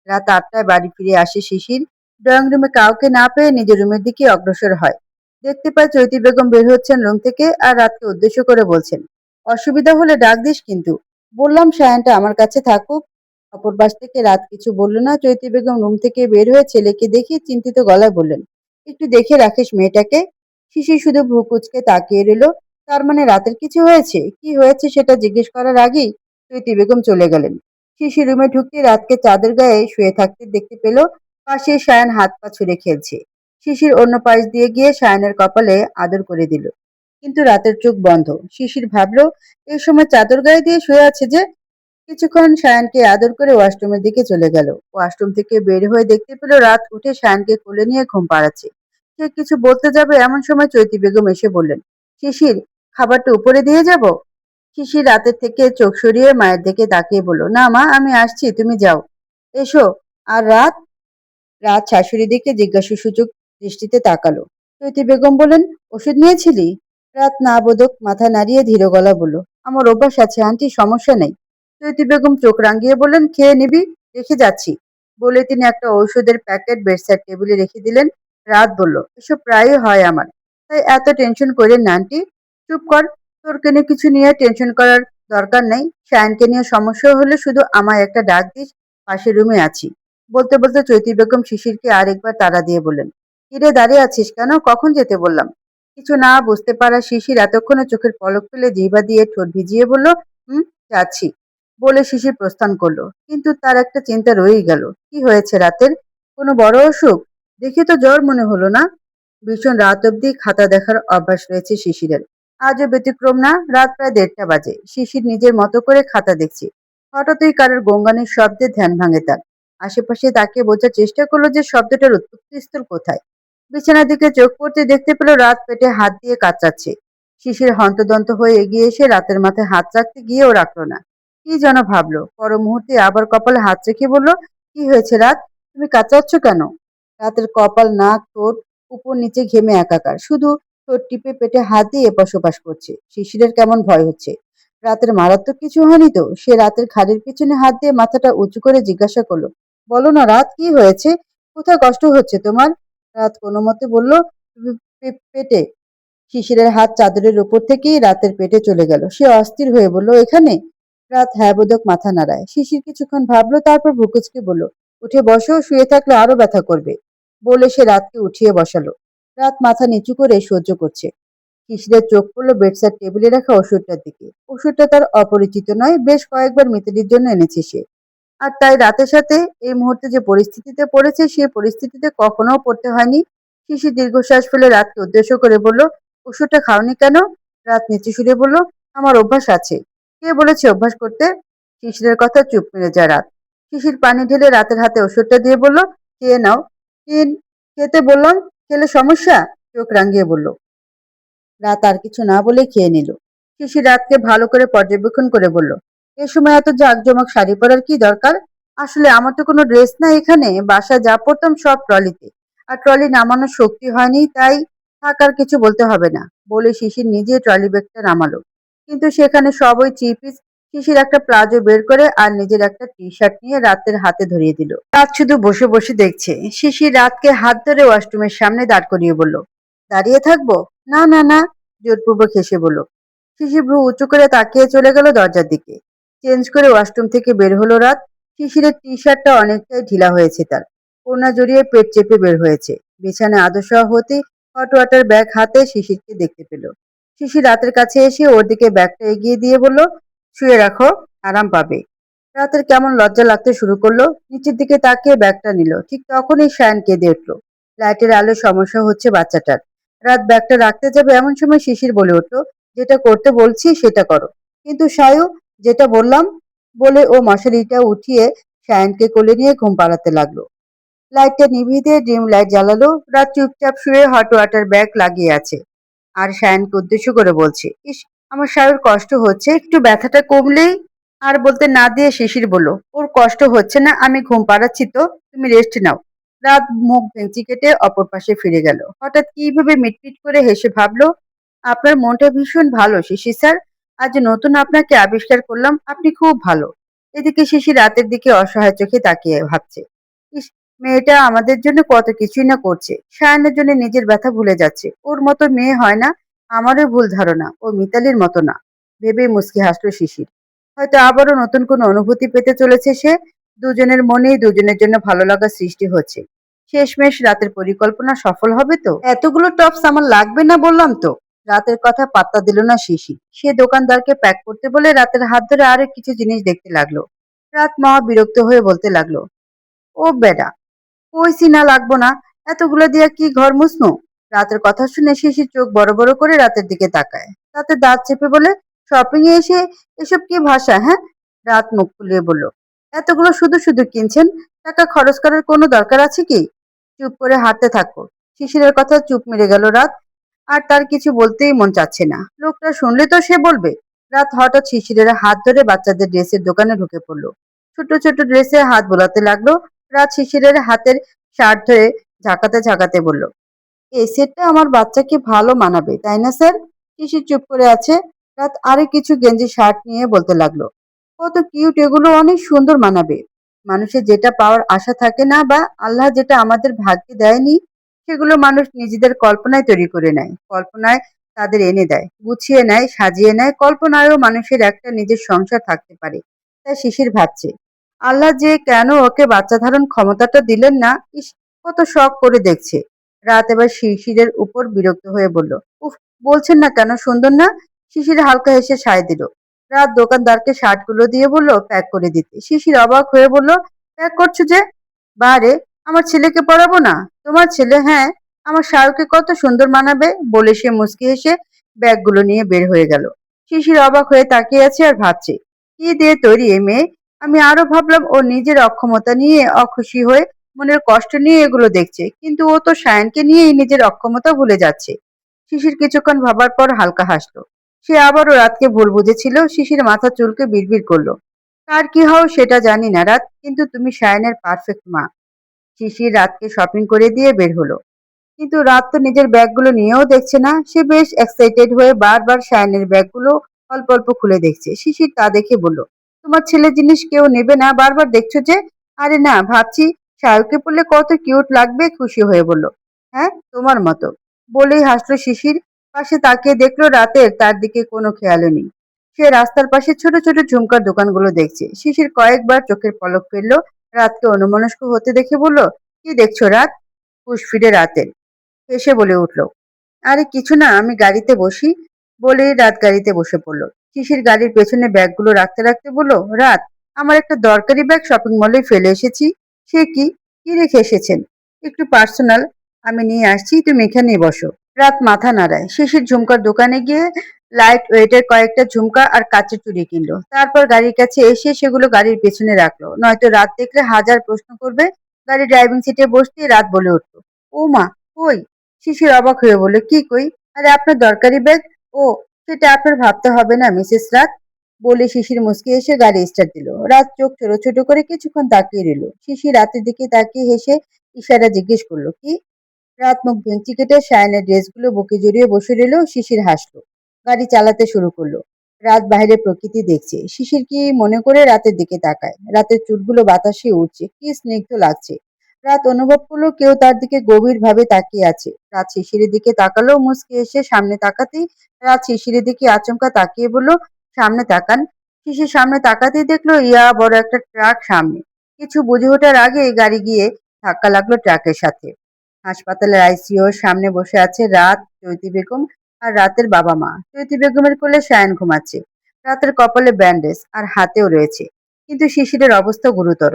রাত 8টায় বাড়ি ফিরে আসে শিশির। ড্রয়িং রুমে কাউকে না পেয়ে নিজের রুমের দিকে অগ্রসর হয়। দেখতে পায় চৈতি বেগম বের হচ্ছেন রুম থেকে আর রাতকে উদ্দেশ্য করে বলছেন, অসুবিধা হলে ডাক দিস কিন্তু। বললাম সায়ানটা আমার কাছে থাকুক। অপর পাশ থেকে রাত কিছু বলল না। চৈতি বেগম রুম থেকে বের হয়ে ছেলেকে দেখে চিন্তিত গলায় বললেন, একটু দেখে রাখিস মেয়েটাকে। শিশির শুধু ভ্রু কুচকে তাকিয়ে রইল। তার মানে রাতের কিছু হয়েছে? কি হয়েছে সেটা জিজ্ঞেস করার আগেই চৈতি বেগম চলে গেলেন। শিশির রুমে ঢুকতে রাতকে চাদর গায়ে শুয়ে থাকতে দেখতে পেল। পাশে সায়ান হাত পা ছুড়ে খেলছে। শিশির অন্য পাশ দিয়ে গিয়ে সায়ানের কপালে আদর করে দিল। কিন্তু রাতের চোখ বন্ধ। শিশির ভাবলো এই সময় চাদর গায়ে দিয়ে শুয়ে আছে যে। কিছুক্ষণ সায়ানকে আদর করে ওয়াশরুমের দিকে চলে গেল। ওয়াশরুম থেকে বের হয়ে দেখতে পেল রাত উঠে সায়ানকে কোলে নিয়ে ঘুম পাড়াচ্ছে। সে কিছু বলতে যাবে এমন সময় চৈতি বেগম এসে বললেন, শিশির, খাবারটা উপরে দিয়ে যাব? শিশির রাতের থেকে চোখ সরিয়ে মায়ের দিকে তাকিয়ে বলল, না মা, আমি আসছি, তুমি যাও। এসো। আর রাত? রাত শাশুড়ির দিকে জিজ্ঞাসাসূচক দৃষ্টিতে তাকালো। চৈতি বেগম বললেন, ওষুধ নিয়েছিলি? রাত না বোধক মাথা নাড়িয়ে ধীর গলা বলল, আমার অভ্যাস আছে আন্টি, সমস্যা নেই। চৈতি বেগম চোখ রাঙিয়ে বললেন, খেয়ে নিবি, রেখে যাচ্ছি। বলে তিনি একটা ঔষধের প্যাকেট বেডসাইড টেবিলে রেখে দিলেন। রাত বলল, এসব প্রায়ই হয় আমার, তাই এত টেনশন করেন না আন্টি। চুপ কর, তোর কেন কিছু নিয়ে টেনশন করার দরকার নেই। শায়নকে নিয়ে সমস্যা হলে শুধু আমায় একটা ডাক দিস, পাশের রুমে আছি। বলতে বলতে চৈতি বেগম শিশিরকে আরেকবার তাড়া দিয়ে বললেন, কিরে দাঁড়িয়ে আছিস কেন, কখন যেতে বললাম? কিছু না বুঝতে পারা শিশির এতক্ষণে চোখের পলক ফেলে জিহ্বা দিয়ে ঠোঁট ভিজিয়ে বলল, হুম, যাচ্ছি। বলে শিশির প্রস্থান করলো। কিন্তু তার একটা চিন্তা রয়েই গেল, কি হয়েছে রাতের? কোনো বড় অসুখ? দেখে তো জ্বর মনে হলো না। ভীষণ রাত অবধি খাতা দেখার অভ্যাস রয়েছে শিশিরের। আজও ব্যতিক্রম না। রাত প্রায় 1:30 বাজে। শিশির নিজের মতো করে খাতা দেখছে। হঠাৎই কারোর গঙ্গানির শব্দে ধ্যান ভাঙে তার। আশেপাশে তাকিয়ে বোঝার চেষ্টা করলো যে শব্দটার উৎপত্তিস্থল কোথায়। বিছানার দিকে চোখ পড়তে দেখতে পেল রাত পেটে হাত দিয়ে কাতরাচ্ছে। শিশির হন্তদন্ত হয়ে এগিয়ে এসে রাতের মাথায় হাত রাখতে গিয়েও রাখলো না। কি যেন ভাবলো। পর মুহূর্তে আবার কপালে হাত রেখে বলল, কি হয়েছে রাত, তুমি কাতরাচ্ছ কেন? রাতের কপাল, নাক, ঠোঁট উপর নিচে ঘেমে একাকার। শুধু ঠোঁট টিপে পেটে হাত দিয়ে এপাশ ওপাশ করছে। শিশিরের কেমন ভয় হচ্ছে। রাতের মারাত্মক কিছু হয়নি তো? সে রাতের ঘাড়ের পিছনে হাত দিয়ে মাথাটা উঁচু করে জিজ্ঞাসা করলো, বলো না রাত, কি হয়েছে? কোথায় কষ্ট হচ্ছে তোমার? রাত কোনো মতে বলল, পেটে। শিশিরের হাত চাদরের উপর থেকেই রাতের পেটে চলে গেল। সে অস্থির হয়ে বলল, এখানে? রাত হ্যাঁ বোধক মাথা নাড়ায়। শিশির কিছুক্ষণ ভাবলো, তারপর ভ্রুকুচকে বলল, উঠে বসো, শুয়ে থাকলে আরো ব্যথা করবে। বলে সে রাতকে উঠিয়ে বসালো। রাত মাথা নিচু করে সহ্য করছে। শিশিরের চোখ পড়লো বেডসাইড টেবিলে রাখা ওষুধটার দিকে। ওষুধটা তার অপরিচিত নয়, বেশ কয়েকবার মিতালির জন্য এনেছে সে। আর তাই রাতের সাথে এই মুহূর্তে যে পরিস্থিতিতে পড়েছে, সে পরিস্থিতিতে কখনো পড়তে হয়নি। শিশির দীর্ঘশ্বাস ফেলে রাতকে উদ্দেশ্য করে বলল, ওষুধটা খাওনি কেন? রাত নিচু সুরে বলল, আমার অভ্যাস আছে। কে বলেছে অভ্যাস করতে? শিশিরের কথা চুপ মেরে যায় রাত। শিশির পানি ঢেলে রাতের হাতে ওষুধটা দিয়ে বলল, খেয়ে নাও। "কিন- খেতে বললাম, খেলে সমস্যা? চোখ রাঙিয়ে বলল। রাত আর কিছু না বলে খেয়ে নিল। শিশির রাতকে ভালো করে পর্যবেক্ষণ করে বলল, এ সময় এত জাঁকজমক শাড়ি পরার কি দরকার? আসলে আমার তো কোনো ড্রেস নাই এখানে, বাসায় যা পরতাম সব ট্রলিতে। আর ট্রলি নামানোর শক্তি হয়নি, তাই থাকার কিছু বলতে হবে না। বলে শিশির নিজে ট্রলি ব্যাগটা নামালো। কিন্তু সেখানে সব ওই থ্রি পিস। শিশির একটা প্লাজো বের করে আর নিজের একটা টি শার্ট নিয়ে রাতের হাতে ধরিয়ে দিল। রাত শুধু বসে বসে দেখছে। শিশির রাতকে হাত ধরে ওয়াশরুমের সামনে দাঁড় করিয়ে বলল, দাঁড়িয়ে থাকবো? না না না, জোরপূর্বক হেসে বলল। শিশির ভ্রু উঁচু করে তাকিয়ে চলে গেল দরজার দিকে। চেঞ্জ করে ওয়াশরুম থেকে বের হলো রাত। শিশিরের টি শার্টটা অনেকটাই ঢিলা হয়েছে তার। ওড়না জড়িয়ে পেট চেপে বের হয়েছে। বিছানায় আদর্শা হতে হট ওয়াটার ব্যাগ হাতে শিশিরকে দেখতে পেল। শিশির রাতের কাছে এসে ওর দিকে ব্যাগটা এগিয়ে দিয়ে বলল, শুয়ে রাখো, আরাম পাবে। রাতের কেমন লজ্জা লাগতে শুরু করলো। নিচের দিকে তাকিয়ে ব্যাগটা নিল। ঠিক তখনই শায়ান কেঁদে উঠল। লাইটের আলো সমস্যা হচ্ছে বাচ্চাটার। রাত ব্যাগটা রাখতে যাবে এমন সময় শিশির বলে উঠল, যেটা করতে বলছি সেটা করো। কিন্তু সায়ু, যেটা বললাম। বলে ও মশারিটা উঠিয়ে শায়ানকে কোলে নিয়ে ঘুম পাড়াতে লাগলো। লাইটটা নিভিয়ে দিয়ে ডিম লাইট জ্বালালো। রাত চুপচাপ শুয়ে হট ওয়াটার ব্যাগ লাগিয়ে আছে। আর শায়ানকে উদ্দেশ্য করে বলছে, ইস, আমার শায়ুর কষ্ট হচ্ছে, একটু ব্যথাটা কমলেই। আর বলতে না দিয়ে শিশির বলল, ওর কষ্ট হচ্ছে না, আমি ঘুম পাড়াচ্ছি তো, তুমি রেস্ট নাও। রাত মুখ ভেঙচি কেটে অপর পাশে ফিরে গেল। হঠাৎ কিভাবে মিটমিট করে হেসে ভাবলো, আপনার মনটা ভীষণ ভালো শিশির স্যার। আজ নতুন আপনাকে আবিষ্কার করলাম, আপনি খুব ভালো। এদিকে শিশির রাতের দিকে অসহায় চোখে তাকিয়ে ভাবছে, ইস, মেয়েটা আমাদের জন্য কত কিছুই না করছে। সায়ানের জন্য নিজের ব্যথা ভুলে যাচ্ছে। ওর মতো মেয়ে হয় না। আমারও ভুল ধারণা, ও মিতালির মতো না। ভেবেই মুচকি হাসলো শিশির। হয়তো আবারও নতুন কোনো অনুভূতি পেতে চলেছে সে। দুজনের মনেই দুজনের জন্য ভালো লাগা সৃষ্টি হচ্ছে। শেষমেশ রাতের পরিকল্পনা সফল হবে তো? এতগুলো টপস আমার লাগবে না বললাম তো। রাতের কথা পাত্তা দিল না শিশির। সে দোকানদারকে প্যাক করতে বলে রাতের হাত ধরে আরো কিছু জিনিস দেখতে লাগলো। রাত মহা বিরক্ত হয়ে বলতে লাগলো, ও বেডা, কইছি না লাগবো না, এতগুলো দিয়া কি ঘর মুছমু? রাতের কথা শুনে শিশির চোখ বড় বড় করে রাতের দিকে তাকায়। রাতে দাঁত চেপে বলে, শপিং এ এসে এসব কি ভাষা, হ্যাঁ? রাত মুখ ফুলিয়ে বলল, এতগুলো শুধু শুধু কিনছেন, টাকা খরচ করার কোনো দরকার আছে কি? চুপ করে হাঁটতে থাকো। শিশিরের কথা চুপ মেরে গেল রাত। আর তার কিছু বলতেই মন চাচ্ছে না, লোকটা শুনলে তো সে বলবে। রাত হঠাৎ শিশিরের হাত ধরে বাচ্চাদের ড্রেসের দোকানে ঢুকে পড়লো। ছোট ছোট ড্রেসে হাত বোলাতে লাগলো। রাত শিশিরের হাতের শার্ট ধরে ঝাঁকাতে ঝাঁকাতে বলল, এই সেটটা আমার বাচ্চাকে ভালো মানাবে, তাই না স্যার? শিশির চুপ করে আছে। রাত আরে কিছু গেঞ্জি শার্ট নিয়ে বলতে লাগলো, কত কিউট, এগুলো অনেক সুন্দর মানাবে। মানুষের যেটা পাওয়ার আশা থাকে না, বা আল্লাহ যেটা আমাদের ভাগ্যে দেয়নি, সেগুলো মানুষ নিজেদের কল্পনায় তৈরি করে নেয়, কল্পনায় তাদের এনে দেয়, গুছিয়ে নেয়, সাজিয়ে নেয়। কল্পনায়ও মানুষের একটা নিজের সংসার থাকতে পারে। তাই শিশির ভাবছে, আল্লাহ যে কেন ওকে বাচ্চা ধারণ ক্ষমতাটা দিলেন না। ইস, কত শখ করে দেখছে। রাত এবার শিশিরের উপর বিরক্ত হয়ে বলল, উফ, বলছেন না কেন, সুন্দর না? শিশির হালকা হেসে সায় দিল। রাত দোকানদারকে শার্টগুলো দিয়ে বলল প্যাক করে দিতে। শিশির অবাক হয়ে বলল, প্যাক করছো যে? বারে, আমার ছেলেকে পড়াবো না? তোমার ছেলে? হ্যাঁ, আমার শাহরুখকে কত সুন্দর মানাবে। বলে সে মুচকি হেসে ব্যাগগুলো নিয়ে বের হয়ে গেল। শিশির অবাক হয়ে তাকিয়ে আছে আর ভাবছে, কি দিয়ে তৈরি এ মেয়ে? আমি আরো ভাবলাম ও নিজের অক্ষমতা নিয়ে অখুশি হয়ে মনের কষ্ট নিয়ে এগুলো দেখছে, কিন্তু ও তো সায়নকে নিয়েই নিজের অক্ষমতা ভুলে যাচ্ছে। শিশির কিছুক্ষণ ভাবার পর হালকা হাসলো। সে আবারও রাতকে ভুল বুঝেছিল। শিশির মাথা চুলকে বিড়বিড় করলো, কার কি হও সেটা জানি না রাত, কিন্তু তুমি সায়নের পারফেক্ট মা। শিশির রাতকে শপিং করে দিয়ে বের হলো। কিন্তু রাত তো নিজের ব্যাগগুলো নিয়েও দেখছে না। সে বেশ এক্সাইটেড হয়ে বারবার সায়নের ব্যাগগুলো অল্প অল্প খুলে দেখছে। শিশির তা দেখে বলল, তোমার ছেলের জিনিস কেউ নেবে না, বারবার দেখছো যে? আরে না, ভাবছি শাহরুখকে পরলে কত কিউট লাগবে। খুশি হয়ে বলল, হ্যাঁ, তোমার মতো। বলেই হাসলো শিশির। পাশে তাকিয়ে দেখলো রাতের তার দিকে কোনো খেয়ালও নেই। সে রাস্তার পাশে ছোট ছোট ঝুমকার দোকানগুলো দেখছে। শিশির কয়েকবার চোখের পলক ফেললো। রাতকে অন্যমনস্ক হতে দেখে বলল, কি দেখছো রাত? হুঁশ ফিরে রাতের হেসে বলে উঠল, আরে কিছু না, আমি গাড়িতে বসি। বলে রাত গাড়িতে বসে পড়ল। শিশির গাড়ির পেছনে ব্যাগগুলো রাখতে রাখতে বলল, রাত, আমার একটা দরকারি ব্যাগ শপিং মলে ফেলে এসেছি। সে কি? কি রেখে এসেছেন? একটু পার্সোনাল, আমি নিয়ে আসছি, তুমি এখানেই বসো। রাত মাথা নাড়ায়। শিশির ঝুমকার দোকানে গিয়ে লাইট ওয়েটের কয়েকটা ঝুমকা আর কাচের চুড়ি কিনলো। তারপর গাড়ির কাছে এসে সেগুলো গাড়ির পেছনে রাখলো, নয়তো রাত দেখলে হাজার প্রশ্ন করবে। গাড়ি ড্রাইভিং সিটে বসতেই রাত বলে উঠল, ও মা, কই? শিশির অবাক হয়ে বলল, কি কই? আরে আপনার দরকারি ব্যাগ। ও, সেটা আপনার ভাবতে হবে না মিসেস রাত। বলে শিশির মুচকি এসে গাড়ি স্টার্ট দিল। রাত চোখ ছোট ছোট করে কিছুক্ষণ তাকিয়ে রইল। শিশির রাতের দিকে তাকিয়ে হেসে ইশারা জিজ্ঞেস করলো, কি? রাত মুখ ভেঙচি কেটে সায়ানের ড্রেসগুলো বুকে জড়িয়ে বসে রইল। শিশির হাসলো। গাড়ি চালাতে শুরু করলো। রাত বাইরে প্রকৃতি দেখছে। শিশির কি মনে করে রাতের দিকে তাকায়। রাতের চুলগুলো বাতাসে উড়ছে, কি স্নিগ্ধ লাগছে। রাত অনুভব করলো কেউ তার দিকে গভীর ভাবে তাকিয়ে আছে। রাত শিশিরের দিকে তাকালো, মুচকি এসে সামনে তাকাতেই রাত শিশিরের দিকে আচমকা তাকিয়ে বলল, সামনে তাকান। শিশির সামনে তাকাতেই দেখলো ইয়া বড় একটা ট্রাক সামনে। কিছু বুঝে ওঠার আগে গাড়ি গিয়ে ধাক্কা লাগলো ট্রাকের সাথে। হাসপাতালের আইসিইউর সামনে বসে আছে রাত, চৈতি বেগম আর রাতের বাবা মা। চৈতি বেগমের কোলে সায়ন ঘুমাচ্ছে। রাতের কপালে ব্যান্ডেজ আর হাতেও রয়েছে। কিন্তু শিশিরের অবস্থা গুরুতর।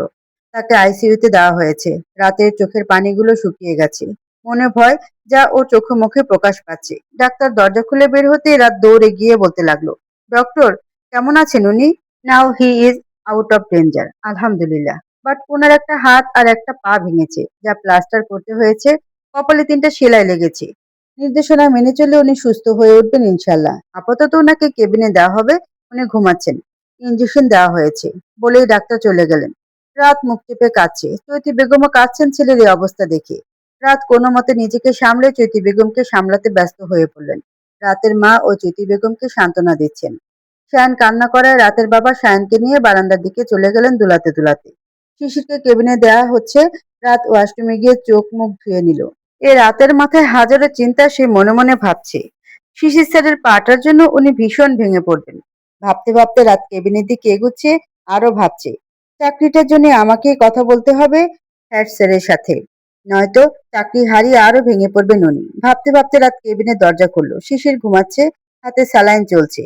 তাকে আইসিইউতে দেওয়া হয়েছে। রাতের চোখের পানিগুলো শুকিয়ে গেছে। মনে ভয় যা ওর চোখে মুখে প্রকাশ পাচ্ছে। ডাক্তার দরজা খুলে বের হতে রাত দৌড়ে গিয়ে বলতে লাগলো, ডক্টর, কেমন আছেন উনি? Now he is out of danger, আলহামদুলিল্লাহ। বাট ওনার একটা হাত আর একটা পা ভেঙেছে, যা প্লাস্টার করতে হয়েছে। কপালে 3টা সেলাই লেগেছে। নির্দেশনা মেনে চলে উনি সুস্থ হয়ে উঠবেন ইনশাল্লাহ। আপাতত ওনাকে কেবিনে দেওয়া হবে, উনি ঘুমাচ্ছেন। ইঞ্জেকশন দেওয়া হয়েছে। বলেই ডাক্তার চলে গেলেন। রাত মুখ টিপে কাঁদছে। চৈতি বেগমও কাঁদছেন ছেলের এই অবস্থা দেখে। রাত কোনো মতে নিজেকে সামলে চৈতি বেগমকে সামলাতে ব্যস্ত হয়ে পড়লেন। রাতের মা ও চৈতি বেগমকে সান্ত্বনা দিচ্ছেন। সায়ন কান্না করায় রাতের বাবা সায়নকে নিয়ে বারান্দার দিকে চলে গেলেন দুলাতে দুলাতে। শিশিরকে কেবিনে দেওয়া হচ্ছে। রাত ওয়াশরুমে গিয়ে চোখ মুখ ধুয়ে নিল। এ রাতের মাথায় হাজারো চিন্তা। সে মনে মনে ভাবছে, শিশির স্যারের পাটার জন্য উনি ভীষণ ভেঙে পড়বেন। ভাবতে ভাবতে রাত কেবিনের দিকে এগুচ্ছে। আরো ভাবছে, চাকরিটার জন্য আমাকেই কথা বলতে হবে হেড স্যারের সাথে। নয়তো চাকরি হারিয়ে আরো ভেঙে পড়বে ননি। ভাবতে ভাবতে রাত কেবিনের দরজা খুললো। শিশির ঘুমাচ্ছে, হাতে স্যালাইন চলছে।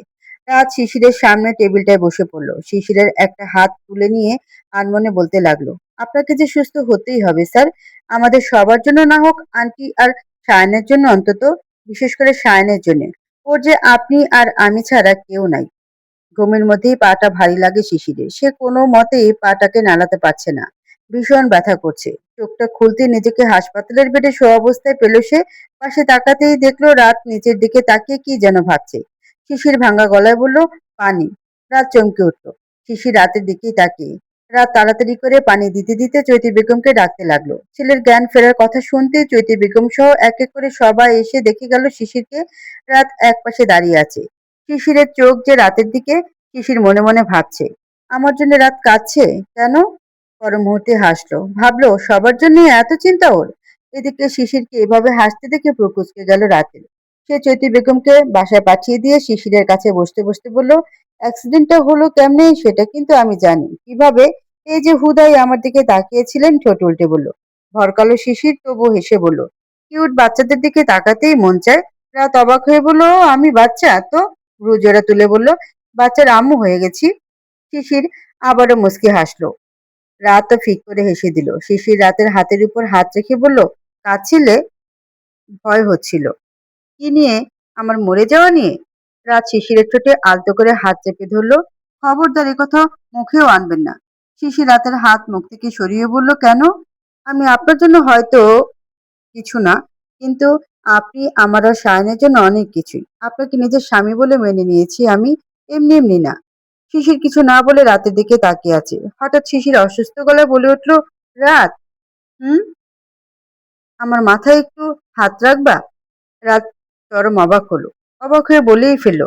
রাত শিশিরের সামনে টেবিলটায় বসে পড়লো। শিশিরের একটা হাত তুলে নিয়ে আনমনে বলতে লাগলো, আপনাকে যে সুস্থ হতেই হবে স্যার। আমাদের সবার জন্য না হোক, আন্টি আর সায়নের জন্য অন্তত, বিশেষ করে সায়নের জন্য। ওর যে আপনি আর আমি ছাড়া কেউ নাই। ঘুমের মধ্যেই পাটা ভারী লাগে শিশিরের। সে কোনো মতেই পাটাকে নাড়াতে পারছে না। ভীষণ ব্যথা করছে। চোখটা খুলতে নিজেকে হাসপাতালের বেডে শোয়া অবস্থায় পেল সে। পাশে তাকাতেই দেখলো রাত নিচের দিকে তাকিয়ে কি যেন ভাবছে। শিশির ভাঙা গলায় বলল, পানি। রাত চমকে উঠল। শিশির রাতের দিকেই তাকিয়ে। রাত তাড়াতাড়ি করে পানি দিতে দিতে চৈতি বেগমকে ডাকতে লাগলো। ছেলের জ্ঞান ফেরার কথা শুনতে চৈতি বেগম সহ এক এক করে সবাই এসে দেখে গেল শিশিরকে। রাত একপাশে দাঁড়িয়ে আছে। শিশিরের চোখ যে রাতের দিকে। শিশির মনে মনে ভাবছে, আমার জন্য রাত কাঁদছে কেন? পর মুহূর্তে হাসলো, ভাবলো সবার জন্য এত চিন্তা ওর। এদিকে শিশিরকে এভাবে হাসতে দেখে প্রকুচকে গেল রাতের। সে চৈতি বেগমকে বাসায় পাঠিয়ে দিয়ে শিশিরের কাছে বসতে বসতে বলল, অ্যাক্সিডেন্টটা হলো কেমনে সেটা কিন্তু আমি জানি। কিভাবে? এই যে হুদাই আমার দিকে তাকিয়েছিলেন, ঠোঁট উল্টে বলল। ভরকালো শিশির তবু হেসে বলল, কিউট বাচ্চাদের দিকে তাকাতেই মন চায়। রাত অবাক হয়ে বলল, আমি বাচ্চা তো? ভ্রু জোড়া তুলে বলল, বাচ্চার আম্মু হয়ে গেছি। শিশির আবারও মুচকি হাসলো। রাতও ফিক করে হেসে দিল। শিশির রাতের হাতের উপর হাত রেখে বলল, কাঁদছিলে? ভয় হচ্ছিল। কি নিয়ে? আমার মরে যাওয়া নিয়ে? রাত শিশিরের ঠোঁটে আলতো করে হাত চেপে ধরল। খবরদার এ কথা মুখেও আনবেন না। শিশির রাতের হাত মুখ থেকে সরিয়ে বলল, কেন? আমি আপনার জন্য হয়তো কিছু না, কিন্তু আপনি আমার আর সায়নের জন্য অনেক কিছুই। আপনাকে নিজের স্বামী বলে মেনে নিয়েছি আমি, এমনি এমনি না। শিশির কিছু না বলে রাতের দিকে তাকিয়ে আছে। হঠাৎ শিশির অসুস্থ গলায় বলে উঠল, রাত, হুম, আমার মাথায় একটু হাত রাখবা? রাত চরম অবাক হলো। অবাক হয়ে বলেই ফেলল,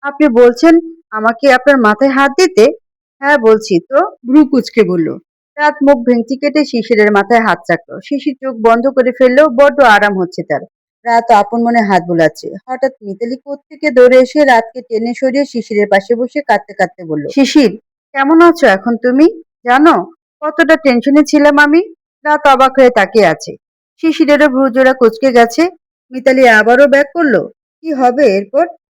আপনি বলছেন আমাকে আপনার মাথায় হাত দিতে? হ্যাঁ বলছি তো, ভ্রু কুচকে বলল। রাত মুখ ভেঙচি কেটে শিশিরের মাথায় হাত রাখলো। শিশির চোখ বন্ধ করে ফেললেও বড্ড আরাম হচ্ছে তার। রাত আপন মনে হাত বুলাচ্ছে। হঠাৎ মিতালি কোত্থেকে দৌড়ে এসে রাতকে টেনে সরিয়ে শিশিরের পাশে বসে কাঁদতে কাঁদতে বলল, শিশির, কেমন আছো এখন তুমি? জানো কতটা টেনশনে ছিলাম আমি? রাত অবাক হয়ে তাকিয়ে আছে। শিশিরেরও ভ্রু জোড়া কুচকে গেছে। মিতালি আবারও ব্যাক করলো, কি হবে এরপর?